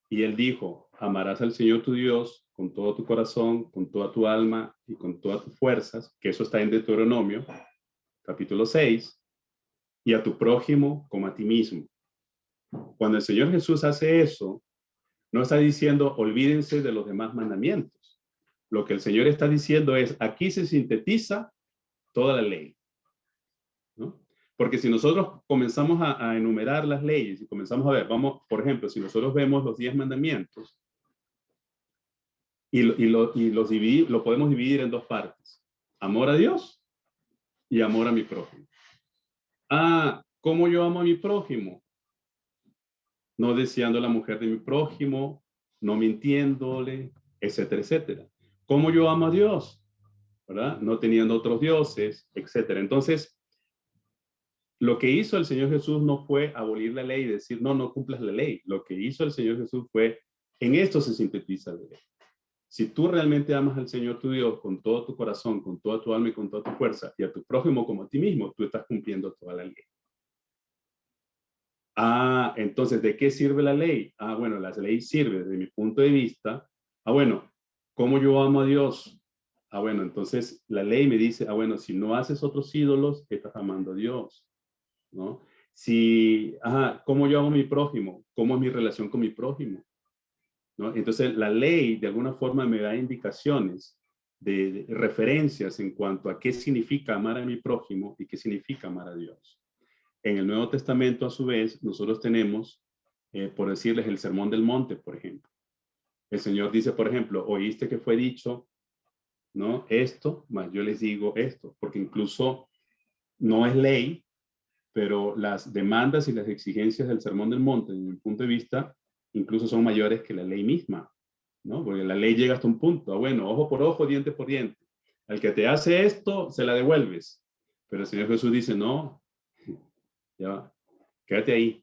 y él dijo, amarás al Señor tu Dios con todo tu corazón, con toda tu alma y con todas tus fuerzas, que eso está en Deuteronomio, capítulo 6, y a tu prójimo como a ti mismo. Cuando el Señor Jesús hace eso, no está diciendo olvídense de los demás mandamientos. Lo que el Señor está diciendo es, aquí se sintetiza toda la ley, ¿no? Porque si nosotros comenzamos a enumerar las leyes y comenzamos a ver, vamos, por ejemplo, si nosotros vemos los 10 mandamientos, lo podemos dividir en 2 partes. Amor a Dios y amor a mi prójimo. ¿Cómo yo amo a mi prójimo? No deseando la mujer de mi prójimo, no mintiéndole, etcétera, etcétera. ¿Cómo yo amo a Dios? ¿Verdad? No teniendo otros dioses, etcétera. Entonces, lo que hizo el Señor Jesús no fue abolir la ley y decir, no, no cumplas la ley. Lo que hizo el Señor Jesús fue, en esto se sintetiza la ley. Si tú realmente amas al Señor tu Dios con todo tu corazón, con toda tu alma y con toda tu fuerza, y a tu prójimo como a ti mismo, tú estás cumpliendo toda la ley. Entonces, ¿de qué sirve la ley? Bueno, la ley sirve desde mi punto de vista. Bueno, ¿cómo yo amo a Dios? Bueno, entonces la ley me dice, bueno, si no haces otros ídolos, estás amando a Dios, ¿no? ¿Cómo yo amo a mi prójimo? ¿Cómo es mi relación con mi prójimo? ¿No? Entonces, la ley de alguna forma me da indicaciones de referencias en cuanto a qué significa amar a mi prójimo y qué significa amar a Dios. En el Nuevo Testamento, a su vez, nosotros tenemos, por decirles, el Sermón del Monte, por ejemplo. El Señor dice, por ejemplo, oíste que fue dicho, ¿no? Esto, más yo les digo esto, porque incluso no es ley, pero las demandas y las exigencias del Sermón del Monte, desde mi punto de vista, incluso son mayores que la ley misma, ¿no? Porque la ley llega hasta un punto, bueno, ojo por ojo, diente por diente. Al que te hace esto, se la devuelves. Pero el Señor Jesús dice, no, ya va, quédate ahí.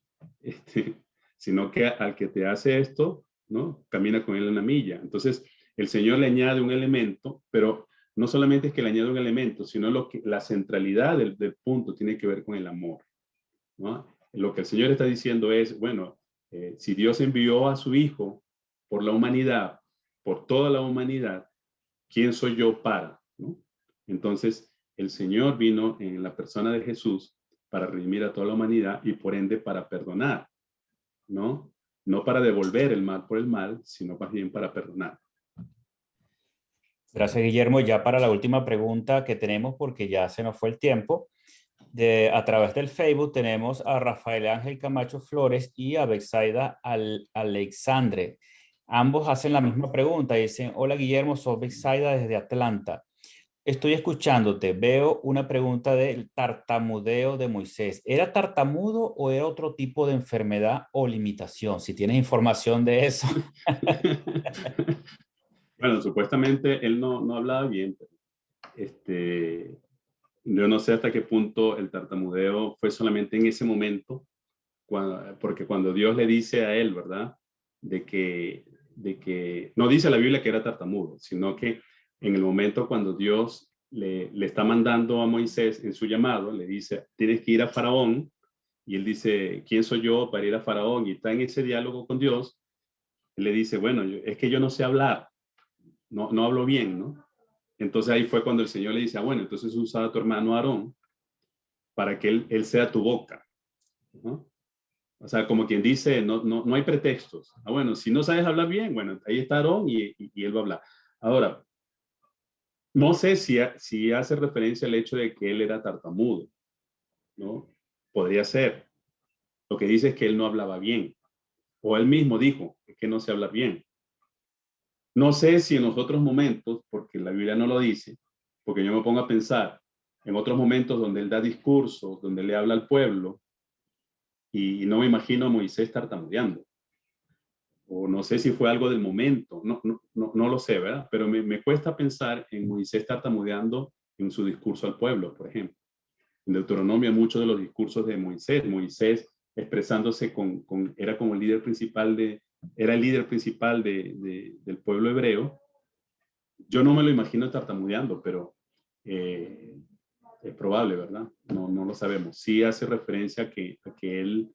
Sino que al que te hace esto, ¿no? Camina con él en la milla. Entonces, el Señor le añade un elemento, pero no solamente es que le añade un elemento, sino la centralidad del punto tiene que ver con el amor, ¿no? Lo que el Señor está diciendo es, bueno, si Dios envió a su Hijo por la humanidad, por toda la humanidad, ¿quién soy yo para? ¿No? Entonces, el Señor vino en la persona de Jesús para redimir a toda la humanidad y por ende para perdonar, ¿no? No para devolver el mal por el mal, sino más bien para perdonar. Gracias, Guillermo. Ya para la última pregunta que tenemos, porque ya se nos fue el tiempo, a través del Facebook tenemos a Rafael Ángel Camacho Flores y a Betsaida Alexandre. Ambos hacen la misma pregunta. Dicen, hola Guillermo, soy Betsaida desde Atlanta. Estoy escuchándote. Veo una pregunta del tartamudeo de Moisés. ¿Era tartamudo o era otro tipo de enfermedad o limitación? Si tienes información de eso. Bueno, supuestamente él no hablaba bien, pero yo no sé hasta qué punto el tartamudeo fue solamente en ese momento, porque cuando Dios le dice a él, ¿verdad? De que no dice la Biblia que era tartamudo, sino que en el momento cuando Dios le está mandando a Moisés en su llamado, le dice, tienes que ir a Faraón, y él dice, ¿quién soy yo para ir a Faraón? Y está en ese diálogo con Dios, él le dice, bueno, es que yo no sé hablar, no hablo bien, ¿no? Entonces ahí fue cuando el Señor le dice, bueno, entonces usa a tu hermano Aarón para que él sea tu boca, ¿no? O sea, como quien dice, no hay pretextos. Bueno, si no sabes hablar bien, bueno, ahí está Aarón y él va a hablar. Ahora, no sé si hace referencia al hecho de que él era tartamudo, ¿no? Podría ser. Lo que dice es que él no hablaba bien. O él mismo dijo que no se habla bien. No sé si en los otros momentos, porque la Biblia no lo dice, porque yo me pongo a pensar en otros momentos donde él da discursos, donde le habla al pueblo, y no me imagino a Moisés tartamudeando. O no sé si fue algo del momento, no lo sé, ¿verdad? Pero me cuesta pensar en Moisés tartamudeando en su discurso al pueblo, por ejemplo. En Deuteronomio, muchos de los discursos de Moisés expresándose era como el líder principal era el líder principal del pueblo hebreo. Yo no me lo imagino tartamudeando, pero es probable, ¿verdad? No lo sabemos. Sí hace referencia a que él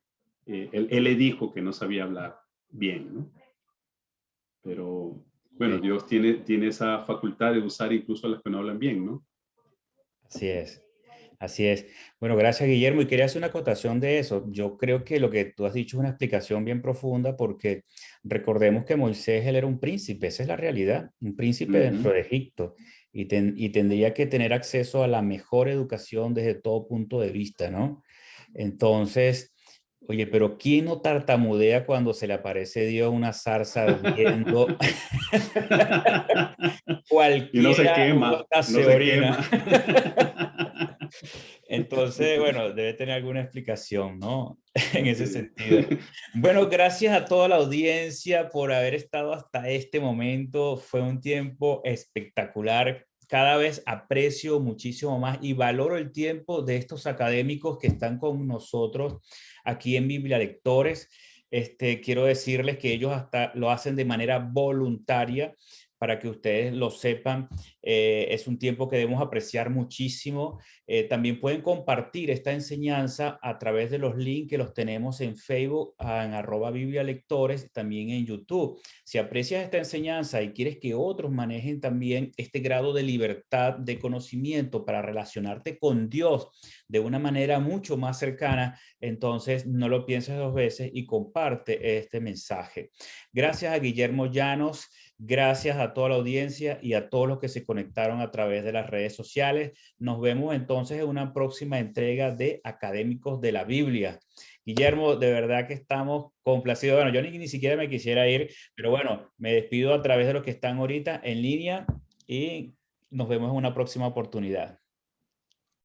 le dijo que no sabía hablar bien, ¿no? Pero bueno, Sí, Dios tiene esa facultad de usar incluso a las que no hablan bien, ¿no? así es. Así es. Bueno, gracias Guillermo. Y quería hacer una acotación de eso. Yo creo que lo que tú has dicho es una explicación bien profunda porque recordemos que Moisés, él era un príncipe, esa es la realidad, un príncipe dentro Ujú. de Egipto y tendría que tener acceso a la mejor educación desde todo punto de vista, ¿no? Entonces, oye, pero ¿quién no tartamudea cuando se le aparece Dios una zarza ardiendo? Y no se Cualquiera quema, hasta no se se orina. quema. Entonces, bueno, debe tener alguna explicación, ¿no? En ese Sí. sentido. Bueno, gracias a toda la audiencia por haber estado hasta este momento. Fue un tiempo espectacular. Cada vez aprecio muchísimo más y valoro el tiempo de estos académicos que están con nosotros aquí en Biblia Lectores. Quiero decirles que ellos hasta lo hacen de manera voluntaria para que ustedes lo sepan. Es un tiempo que debemos apreciar muchísimo. También pueden compartir esta enseñanza a través de los links que los tenemos en Facebook, en @BibliaLectores, también en YouTube. Si aprecias esta enseñanza y quieres que otros manejen también este grado de libertad de conocimiento para relacionarte con Dios de una manera mucho más cercana, entonces no lo pienses dos veces y comparte este mensaje. Gracias a Guillermo Llanos. Gracias a toda la audiencia y a todos los que se conectaron a través de las redes sociales. Nos vemos entonces en una próxima entrega de Académicos de la Biblia. Guillermo, de verdad que estamos complacidos. Bueno, yo ni siquiera me quisiera ir, pero bueno, me despido a través de los que están ahorita en línea y nos vemos en una próxima oportunidad.